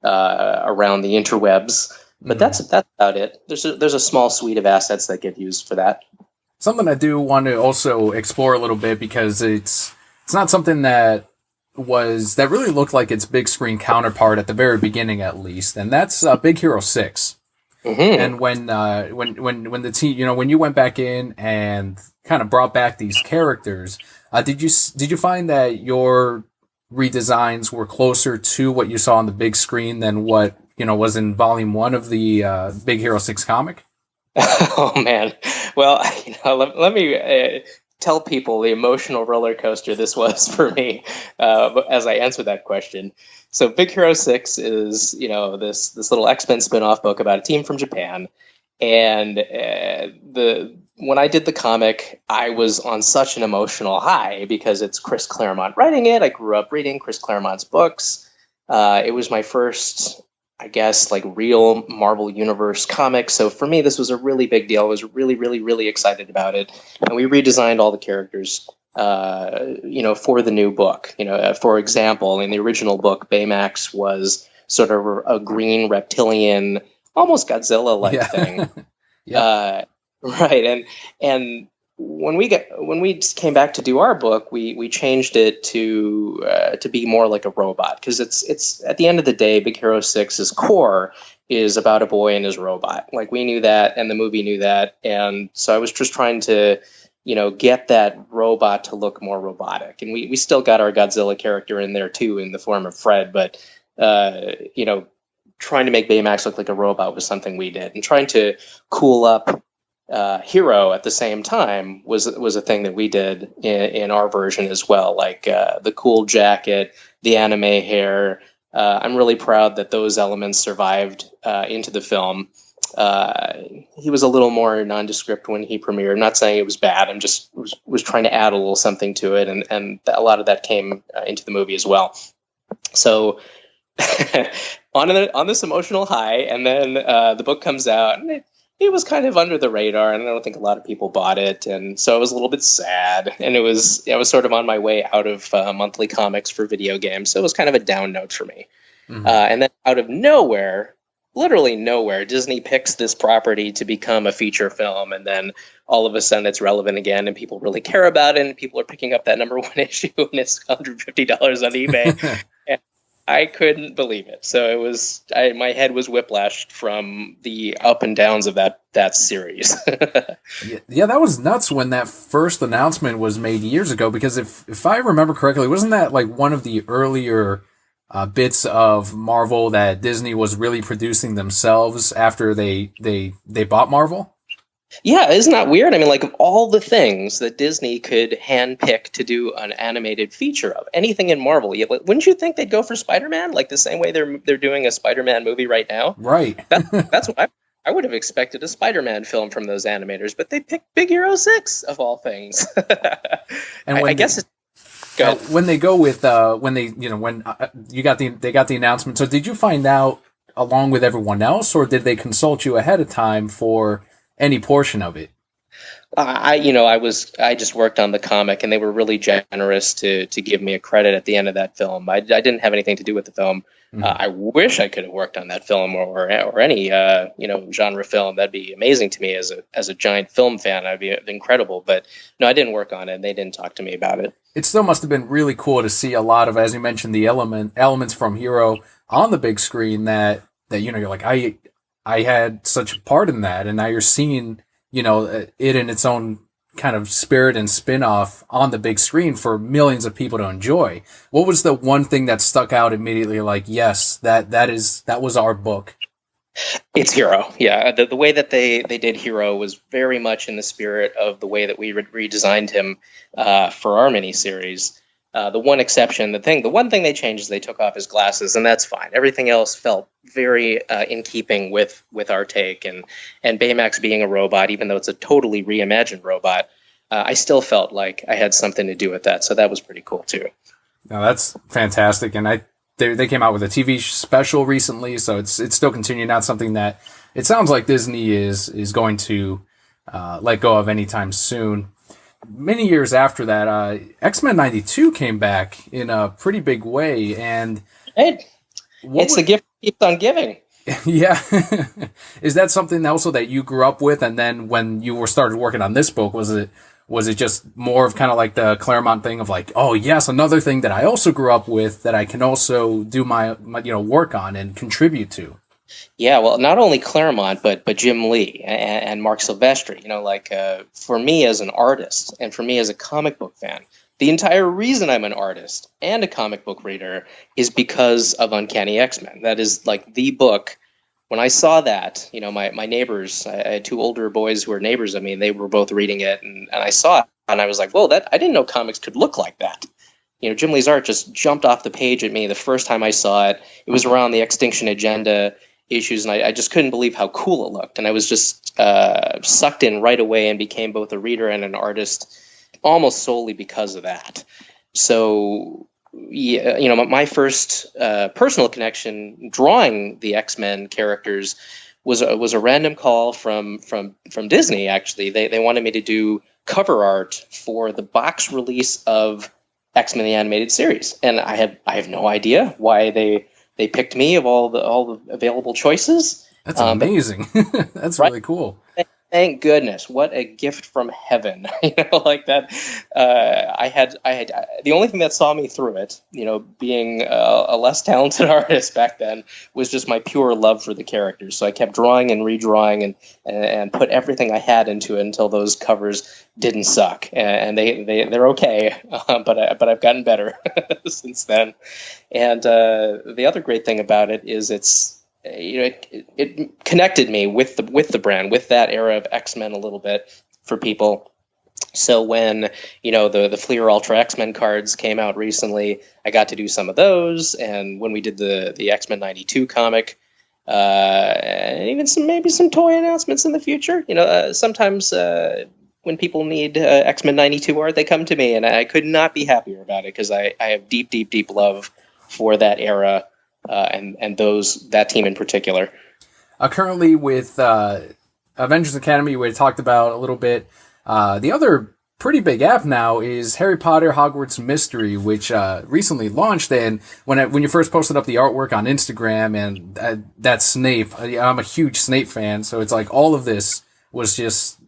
around the interwebs, but that's about it. There's a small suite of assets that get used for that. Something I do want to also explore a little bit, because it's not something that really looked like its big screen counterpart at the very beginning, at least, and that's Big Hero 6. Mm-hmm. And when the team, when you went back in and kind of brought back these characters, did you find that your redesigns were closer to what you saw on the big screen than what was in volume 1 of the Big Hero 6 comic? Oh man, well, let me tell people the emotional roller coaster this was for me as I answer that question. So Big Hero 6 is, this little X-Men spinoff book about a team from Japan. And when I did the comic, I was on such an emotional high because it's Chris Claremont writing it. I grew up reading Chris Claremont's books. It was my first, I guess, like real Marvel Universe comic. So for me, this was a really big deal. I was really, really, really excited about it. And we redesigned all the characters, for the new book. For example, in the original book, Baymax was sort of a green reptilian, almost Godzilla-like thing. Yeah. Right. And when we came back to do our book, we changed it to be more like a robot, because it's at the end of the day, Big Hero 6's core is about a boy and his robot. Like, we knew that, and the movie knew that, and so I was just trying to get that robot to look more robotic. And we still got our Godzilla character in there too, in the form of Fred, but trying to make Baymax look like a robot was something we did, and trying to cool up Hero at the same time was a thing that we did in our version as well. Like the cool jacket, the anime hair. I'm really proud that those elements survived into the film. He was a little more nondescript when he premiered. I'm not saying it was bad. I'm just was trying to add a little something to it, and a lot of that came into the movie as well. So on this emotional high, and then the book comes out, and it was kind of under the radar, and I don't think a lot of people bought it, and so I was a little bit sad. And I was sort of on my way out of monthly comics for video games, so it was kind of a down note for me. Mm-hmm. And then out of nowhere, literally nowhere, Disney picks this property to become a feature film, and then all of a sudden it's relevant again, and people really care about it, and people are picking up that #1 issue, and it's $150 on eBay. I couldn't believe it. So my head was whiplashed from the up and downs of that series. Yeah, that was nuts when that first announcement was made years ago, because if I remember correctly, wasn't that like one of the earlier bits of Marvel that Disney was really producing themselves after they bought Marvel? Yeah, isn't that weird? I mean, like, of all the things that Disney could handpick to do an animated feature of, anything in Marvel, wouldn't you think they'd go for Spider-Man? Like the same way they're doing a Spider-Man movie right now? Right. That's what I would have expected, a Spider-Man film from those animators, but they picked Big Hero 6 of all things. And I guess it's when they go with they got the announcement. So did you find out along with everyone else, or did they consult you ahead of time for any portion of it? I just worked on the comic, and they were really generous to give me a credit at the end of that film. I didn't have anything to do with the film. Mm-hmm. I wish I could have worked on that film or any genre film. That'd be amazing to me as a giant film fan. That'd be incredible. But no, I didn't work on it, and they didn't talk to me about it. It still must have been really cool to see a lot of, as you mentioned, the elements from Hero on the big screen that you're like, I had such a part in that, and now you're seeing, it in its own kind of spirit and spin-off on the big screen for millions of people to enjoy. What was the one thing that stuck out immediately? Like, yes, that was our book. It's Hero. Yeah. The way that they did Hero was very much in the spirit of the way that we redesigned him for our miniseries. The one thing they changed is they took off his glasses, and that's fine. Everything else felt very in keeping with our take, and Baymax being a robot, even though it's a totally reimagined robot, I still felt like I had something to do with that. So that was pretty cool too. No, that's fantastic. And they came out with a TV special recently, so it's still continuing. Not something that it sounds like Disney is going to let go of anytime soon. Many years after that, X-Men 92 came back in a pretty big way, and it's a gift that keeps on giving. Yeah. Is that something also that you grew up with, and then when you started working on this book, was it just more of kind of like the Claremont thing of like, oh yes, another thing that I also grew up with that I can also do my work on and contribute to? Yeah, well, not only Claremont, but Jim Lee and Mark Silvestri. For me as an artist, and for me as a comic book fan, the entire reason I'm an artist and a comic book reader is because of Uncanny X-Men. That is like the book when I saw that, my neighbors, I had two older boys who were neighbors of me, and they were both reading it, and I saw it, and I was like, whoa, I didn't know comics could look like that. Jim Lee's art just jumped off the page at me the first time I saw it. It was around the Extinction Agenda issues, and I just couldn't believe how cool it looked. And I was just sucked in right away and became both a reader and an artist almost solely because of that. So, yeah, my first personal connection drawing the X-Men characters was a random call from Disney. Actually, they wanted me to do cover art for the box release of X-Men the Animated Series, and I have no idea why they picked me of all the available choices. That's amazing. That's right? Really cool. Thank goodness! What a gift from heaven! Like that. I had the only thing that saw me through it, being a less talented artist back then, was just my pure love for the characters. So I kept drawing and redrawing and put everything I had into it until those covers didn't suck, and they're okay. But I've gotten better since then. And the other great thing about it is it connected me with the brand, with that era of X-Men a little bit for people. So when the Fleer Ultra X-Men cards came out recently, I got to do some of those, and when we did the X-Men 92 comic, and even maybe some toy announcements in the future. Sometimes when people need X-Men 92 art, they come to me, and I could not be happier about it, because I have deep, deep, deep love for that era. And that team in particular. Currently with Avengers Academy, we talked about a little bit. The other pretty big app now is Harry Potter Hogwarts Mystery, which recently launched. And when you first posted up the artwork on Instagram, and that Snape, I'm a huge Snape fan, so it's like all of this was just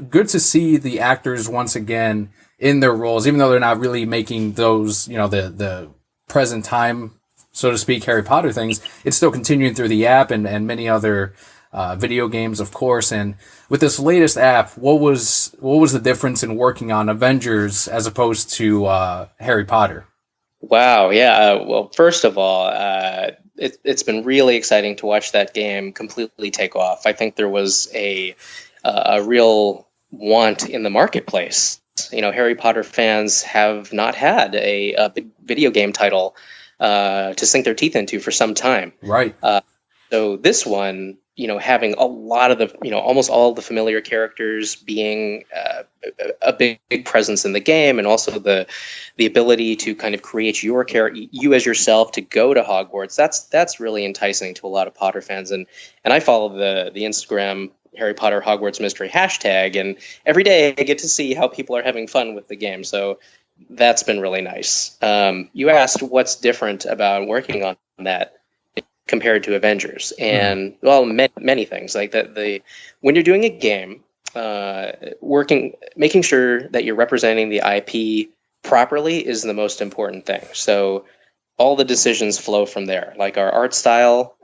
good to see the actors once again in their roles, even though they're not really making those, the present time, so to speak, Harry Potter things. It's still continuing through the app and many other video games, of course. And with this latest app, what was the difference in working on Avengers as opposed to Harry Potter? Wow, yeah. Well, first of all, it's been really exciting to watch that game completely take off. I think there was a real want in the marketplace. Harry Potter fans have not had a big video game title to sink their teeth into for some time. Right. So this one, having a lot of the, almost all the familiar characters being a big presence in the game, and also the ability to kind of create your character, you as yourself, to go to Hogwarts. That's really enticing to a lot of Potter fans. And I follow the Instagram Harry Potter Hogwarts Mystery hashtag, and every day I get to see how people are having fun with the game. So that's been really nice. You asked what's different about working on that compared to Avengers, and well, many things. Like when you're doing a game, making sure that you're representing the IP properly is the most important thing. So all the decisions flow from there. Like our art style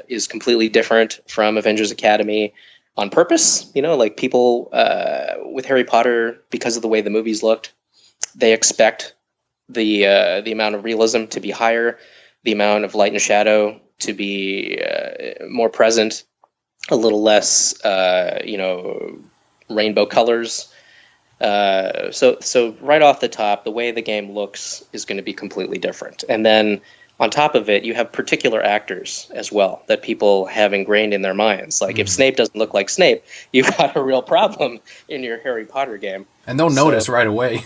is completely different from Avengers Academy on purpose. Like people with Harry Potter, because of the way the movies looked, they expect the amount of realism to be higher, the amount of light and shadow to be more present, a little less, rainbow colors. So right off the top, the way the game looks is going to be completely different. And then on top of it, you have particular actors as well that people have ingrained in their minds. Like if Snape doesn't look like Snape, you've got a real problem in your Harry Potter game. And they'll notice right away.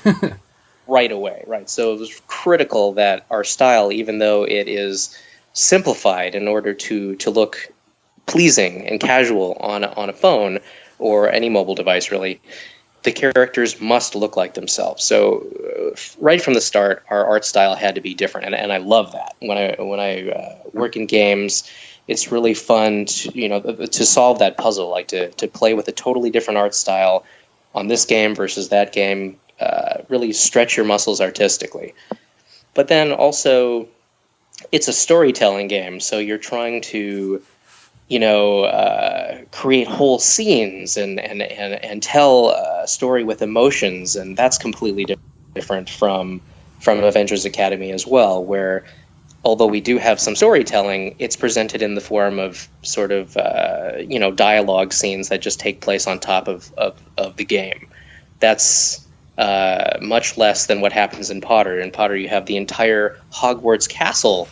Right away, right. So it was critical that our style, even though it is simplified in order to look pleasing and casual on a phone or any mobile device, really, the characters must look like themselves. So right from the start, our art style had to be different, and I love that. When I work in games, it's really fun to solve that puzzle, like to play with a totally different art style on this game versus that game. Really stretch your muscles artistically. But then also, it's a storytelling game, so you're trying to create whole scenes and tell a story with emotions, and that's completely different from Avengers Academy as well, where although we do have some storytelling, it's presented in the form of sort of dialogue scenes that just take place on top of the game. That's much less than what happens in Potter. In Potter, you have the entire Hogwarts castle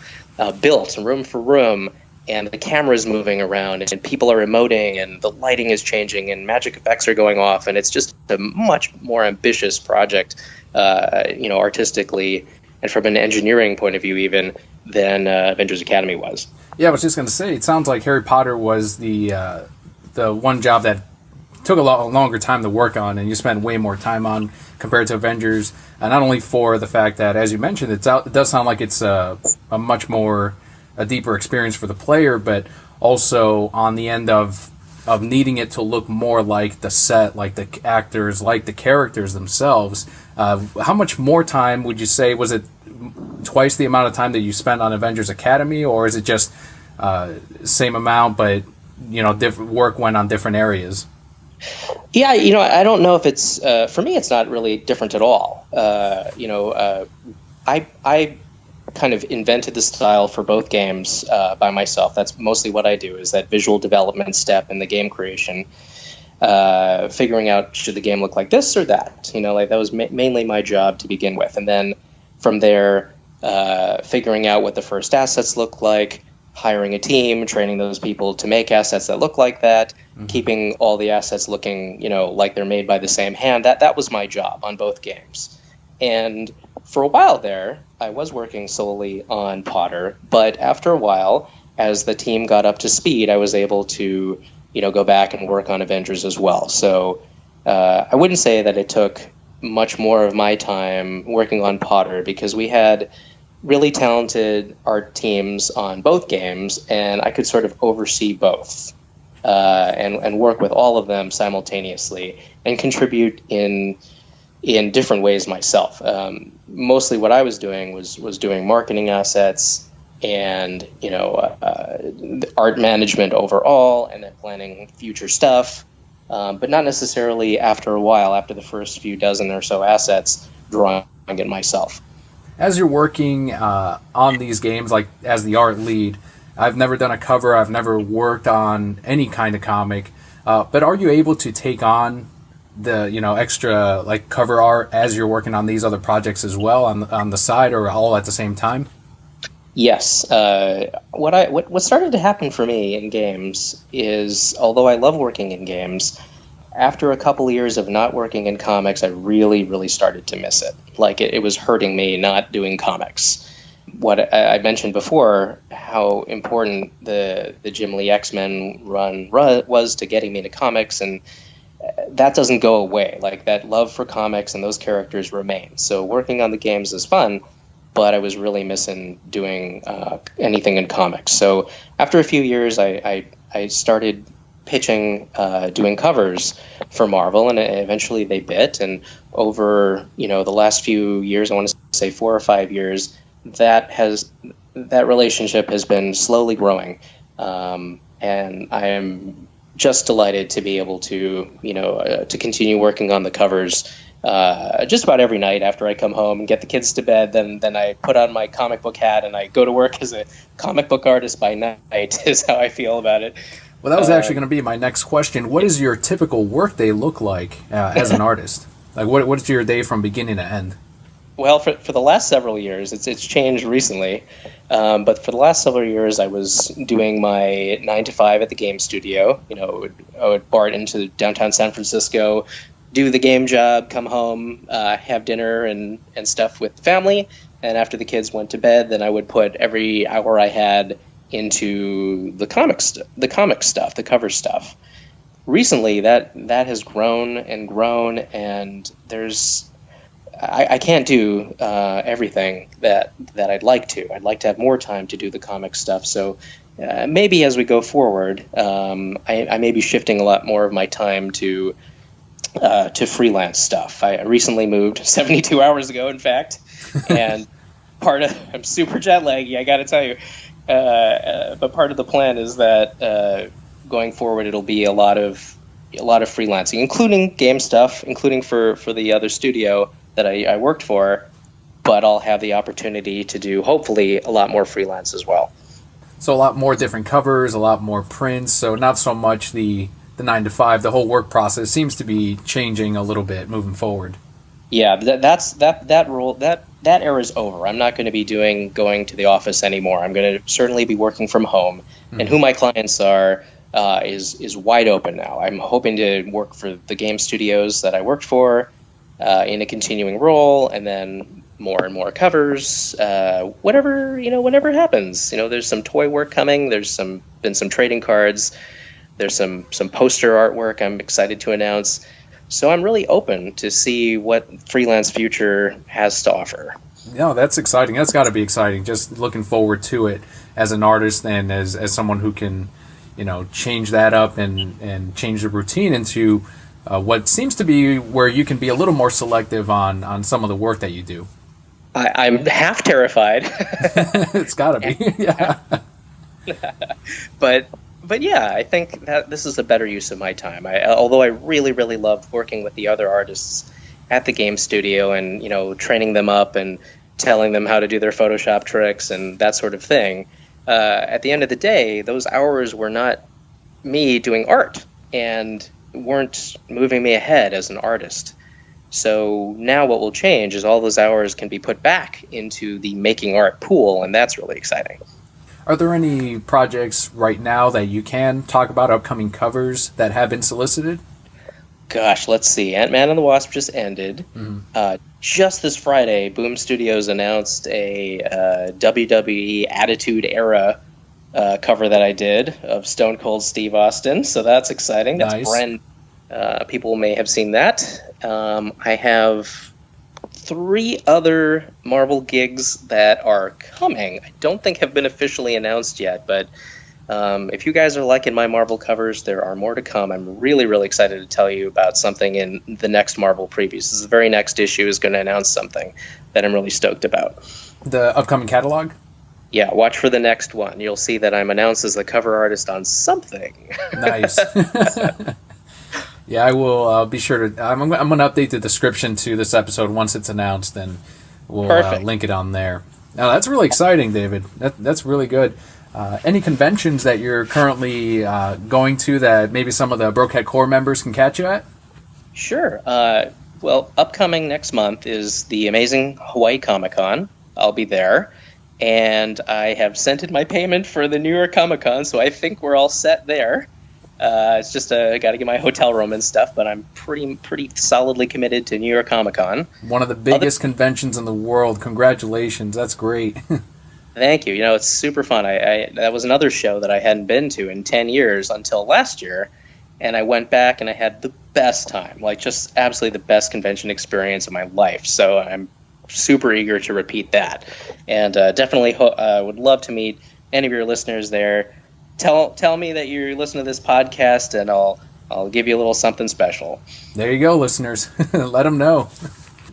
built room for room, and the camera's moving around, and people are emoting, and the lighting is changing, and magic effects are going off, and it's just a much more ambitious project, artistically, and from an engineering point of view even, than Avengers Academy was. Yeah, I was just going to say, it sounds like Harry Potter was the one job that took a lot longer time to work on, and you spent way more time on compared to Avengers. And not only for the fact that, as you mentioned, it does sound like it's a much more a deeper experience for the player, but also on the end of needing it to look more like the set, like the actors, like the characters themselves. How much more time would you say? Was it twice the amount of time that you spent on Avengers Academy, or is it just same amount, but different work went on different areas? Yeah, I don't know if it's for me. It's not really different at all. I kind of invented the style for both games by myself. That's mostly what I do, is that visual development step in the game creation, figuring out, should the game look like this or that. That was mainly my job to begin with, and then from there, figuring out what the first assets look like, hiring a team, training those people to make assets that look like that, keeping all the assets looking, like they're made by the same hand. That was my job on both games. And for a while there, I was working solely on Potter, but after a while, as the team got up to speed, I was able to, go back and work on Avengers as well. So I wouldn't say that it took much more of my time working on Potter, because we had really talented art teams on both games, and I could sort of oversee both and work with all of them simultaneously and contribute in different ways myself. Mostly what I was doing was doing marketing assets and art management overall, and then planning future stuff, but not necessarily after a while, after the first few dozen or so assets, drawing it myself. As you're working on these games, like as the art lead, I've never done a cover, I've never worked on any kind of comic, but are you able to take on the extra like cover art as you're working on these other projects as well on the side, or all at the same time? Yes. What started to happen for me in games is, although I love working in games, after a couple of years of not working in comics, I really, really started to miss it. Like it was hurting me not doing comics. What I mentioned before, how important the Jim Lee X-Men run was to getting me into comics, and that doesn't go away. Like, that love for comics and those characters remain. So working on the games is fun, but I was really missing doing anything in comics. So after a few years, I started pitching, doing covers for Marvel, and eventually they bit. And over the last few years, I want to say 4 or 5 years, that relationship has been slowly growing, and I am just delighted to be able to to continue working on the covers just about every night after I come home and get the kids to bed. Then I put on my comic book hat and I go to work as a comic book artist by night. Is how I feel about it. Well, that was actually going to be my next question. What does your typical workday look like as an artist? Like, what's your day from beginning to end? Well, for the last several years, it's changed recently, but for the last several years, I was doing my 9 to 5 at the game studio. I would BART into downtown San Francisco, do the game job, come home, have dinner and stuff with the family, and after the kids went to bed, then I would put every hour I had into the comic stuff, the cover stuff. Recently, that has grown, and I can't do everything that I'd like to. I'd like to have more time to do the comic stuff. So maybe as we go forward, I may be shifting a lot more of my time to freelance stuff. I recently moved 72 hours ago, in fact, and I'm super jet laggy, I got to tell you. But part of the plan is that going forward, it'll be a lot of freelancing, including game stuff, including for the other studio that I worked for. but I'll have the opportunity to do hopefully a lot more freelance as well. So a lot more different covers, a lot more prints. So not so much the 9 to 5. The whole work process seems to be changing a little bit moving forward. Yeah, that rule that era is over. I'm not going to be going to the office anymore. I'm going to certainly be working from home, and who my clients are is wide open now. I'm hoping to work for the game studios that I worked for in a continuing role, and then more and more covers. Whatever happens. There's some toy work coming. There's been some trading cards. There's some poster artwork I'm excited to announce. So I'm really open to see what freelance future has to offer. No, that's exciting. That's got to be exciting. Just looking forward to it as an artist and as someone who can, change that up and change the routine into what seems to be where you can be a little more selective on some of the work that you do. I'm half terrified. It's got to be, yeah. But yeah, I think that this is a better use of my time. Although I really, really loved working with the other artists at the game studio and, training them up and telling them how to do their Photoshop tricks and that sort of thing. At the end of the day, those hours were not me doing art and weren't moving me ahead as an artist. So now what will change is all those hours can be put back into the making art pool, and that's really exciting. Are there any projects right now that you can talk about, upcoming covers that have been solicited? Gosh, let's see. Ant-Man and the Wasp just ended. Just this Friday, Boom Studios announced a WWE Attitude Era cover that I did of Stone Cold Steve Austin. So that's exciting. That's nice. brand. People may have seen that. I have 3 other Marvel gigs that are coming. I don't think have been officially announced yet, but if you guys are liking my Marvel covers, there are more to come. I'm really, really excited to tell you about something in the next Marvel previews. The very next issue is going to announce something that I'm really stoked about. The upcoming catalog? Yeah, watch for the next one. You'll see that I'm announced as the cover artist on something. Nice. Yeah, I will be sure to. I'm going to update the description to this episode once it's announced, and we'll link it on there. Now, that's really exciting, David. That's really good. Any conventions that you're currently going to that maybe some of the Brocat Core members can catch you at? Sure. Well, upcoming next month is the amazing Hawaii Comic-Con. I'll be there. And I have sent in my payment for the New York Comic-Con, so I think we're all set there. It's just got to get my hotel room and stuff, but I'm pretty solidly committed to New York Comic-Con. One of the biggest conventions in the world. Congratulations. That's great. Thank you. It's super fun. That was another show that I hadn't been to in 10 years until last year, and I went back and I had the best time, like just absolutely the best convention experience of my life. So I'm super eager to repeat that, and definitely would love to meet any of your listeners there. Tell me that you listen to this podcast, and I'll give you a little something special. There you go, listeners. Let them know.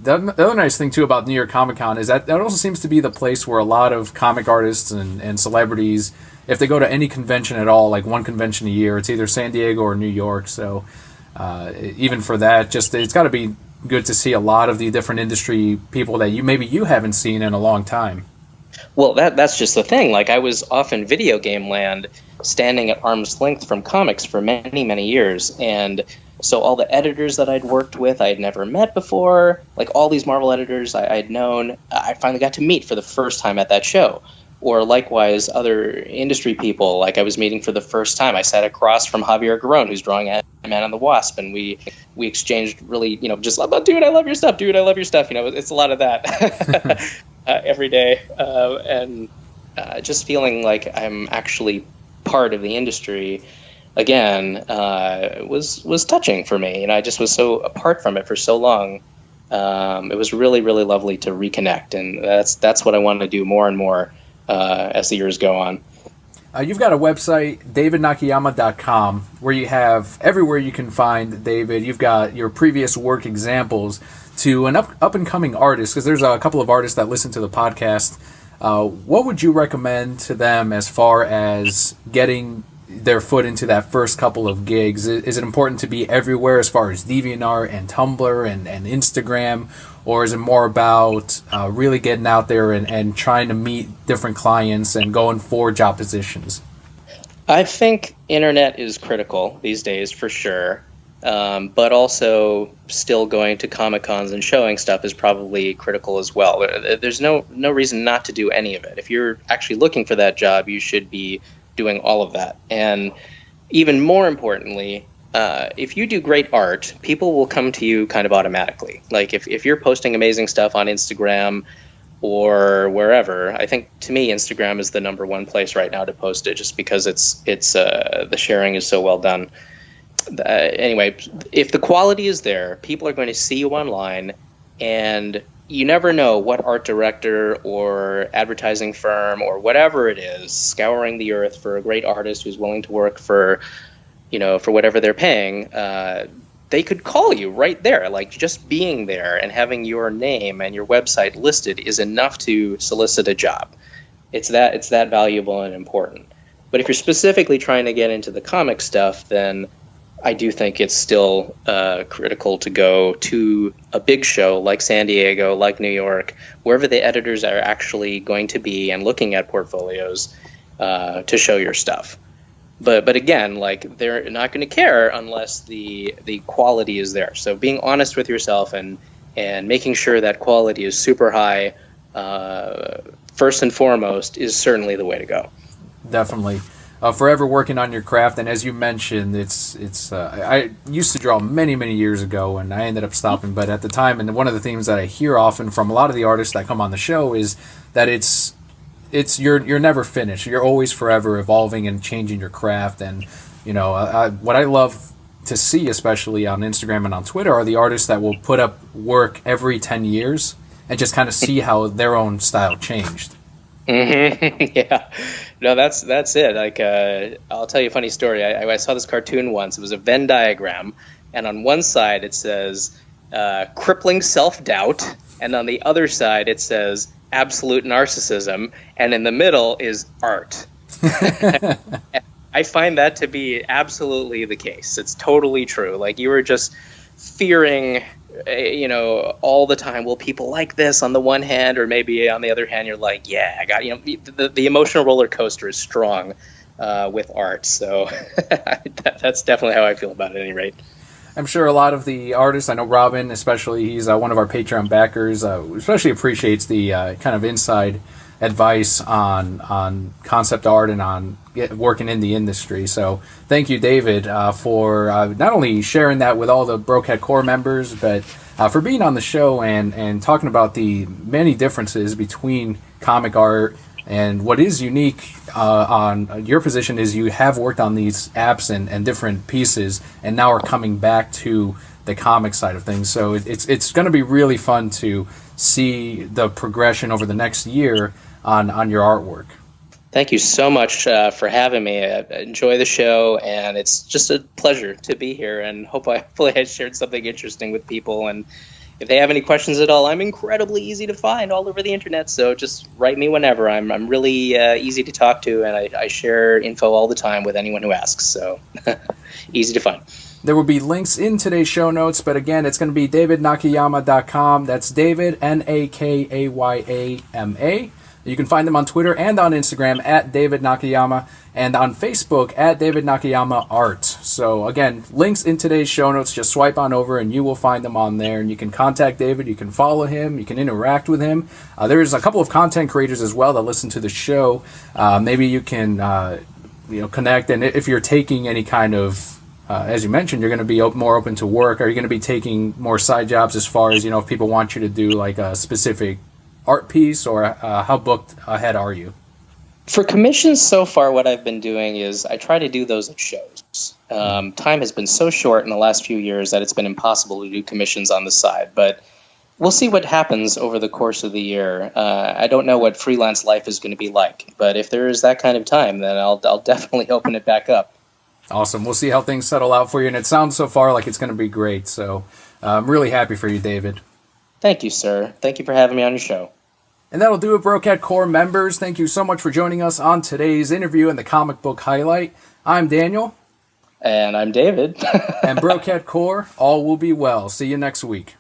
The other nice thing, too, about New York Comic Con is that also seems to be the place where a lot of comic artists and celebrities, if they go to any convention at all, like one convention a year, it's either San Diego or New York. So even for that, it's got to be good to see a lot of the different industry people that you haven't seen in a long time. Well, that's just the thing. Like, I was off in video game land, standing at arm's length from comics for many, many years, and so all the editors that I'd worked with, I had never met before, like all these Marvel editors I'd known, I finally got to meet for the first time at that show. Or likewise, other industry people, like I was meeting for the first time. I sat across from Javier Garron, who's drawing Ant-Man and the Wasp, and we exchanged really, just about, dude, I love your stuff, dude, I love your stuff. It's a lot of that every day, and just feeling like I'm actually part of the industry again was touching for me, and I just was so apart from it for so long. It was really, really lovely to reconnect, and that's what I want to do more and more as the years go on. You've got a website, davidnakayama.com, where you have everywhere you can find David. You've got your previous work examples to an up-and-coming artist, because there's a couple of artists that listen to the podcast. What would you recommend to them as far as getting their foot into that first couple of gigs? Is it important to be everywhere as far as DeviantArt and Tumblr and Instagram? or is it more about really getting out there and trying to meet different clients and going for job positions? I think internet is critical these days for sure, but also still going to Comic-Cons and showing stuff is probably critical as well. There's no reason not to do any of it. If you're actually looking for that job, you should be doing all of that. And even more importantly, if you do great art, people will come to you kind of automatically. Like if you're posting amazing stuff on Instagram or wherever, I think to me Instagram is the number one place right now to post it, just because it's the sharing is so well done. Anyway, if the quality is there, people are going to see you online, and you never know what art director or advertising firm or whatever it is scouring the earth for a great artist who's willing to work for whatever they're paying. They could call you right there. Like, just being there and having your name and your website listed is enough to solicit a job. It's that valuable and important. But if you're specifically trying to get into the comic stuff, then I do think it's still critical to go to a big show like San Diego, like New York, wherever the editors are actually going to be and looking at portfolios to show your stuff. But again, like, they're not going to care unless the quality is there. So being honest with yourself and making sure that quality is super high, first and foremost, is certainly the way to go. Definitely. Forever working on your craft, and as you mentioned, I used to draw many years ago, and I ended up stopping. But at the time, and one of the themes that I hear often from a lot of the artists that come on the show is that you're never finished. You're always forever evolving and changing your craft. And what I love to see, especially on Instagram and on Twitter, are the artists that will put up work every 10 years and just kind of see how their own style changed. Mm-hmm. Yeah, no, that's it. Like, I'll tell you a funny story. I saw this cartoon once. It was a Venn diagram, and on one side it says crippling self-doubt, and on the other side it says absolute narcissism, and in the middle is art. I find that to be absolutely the case. It's totally true. Like, you were just fearing, all the time, will people like this on the one hand, or maybe on the other hand, you're like, yeah, I got, the emotional roller coaster is strong with art. So that's definitely how I feel about it at any rate. I'm sure a lot of the artists, I know Robin especially, he's one of our Patreon backers, especially appreciates the kind of inside advice on concept art and on working in the industry. So thank you, David, for not only sharing that with all the Brocat Core members, but for being on the show and talking about the many differences between comic art. And what is unique on your position is you have worked on these apps and different pieces, and now are coming back to the comic side of things. So it's going to be really fun to see the progression over the next year on your artwork. Thank you so much for having me. I enjoy the show, and it's just a pleasure to be here, and hopefully I shared something interesting with people. And if they have any questions at all, I'm incredibly easy to find all over the internet, so just write me whenever. I'm really easy to talk to, and I share info all the time with anyone who asks, so easy to find. There will be links in today's show notes, but again, it's going to be davidnakayama.com. That's David, Nakayama. You can find them on Twitter and on Instagram at David Nakayama, and on Facebook at David Nakayama Art. So again, links in today's show notes. Just swipe on over and you will find them on there, and you can contact David, you can follow him, you can interact with him. There's a couple of content creators as well that listen to the show. Maybe you can connect, and if you're taking any kind of as you mentioned, you're going to be more open to work. Are you going to be taking more side jobs as far as, if people want you to do like a specific art piece, or how booked ahead are you? For commissions so far, what I've been doing is I try to do those at shows. Time has been so short in the last few years that it's been impossible to do commissions on the side, but we'll see what happens over the course of the year. I don't know what freelance life is going to be like, but if there is that kind of time, then I'll definitely open it back up. Awesome. We'll see how things settle out for you, and it sounds so far like it's going to be great, so I'm really happy for you, David. Thank you, sir. Thank you for having me on your show. And that'll do it, Brocat Core members. Thank you so much for joining us on today's interview and the comic book highlight. I'm Daniel. And I'm David. And Brocat Core, all will be well. See you next week.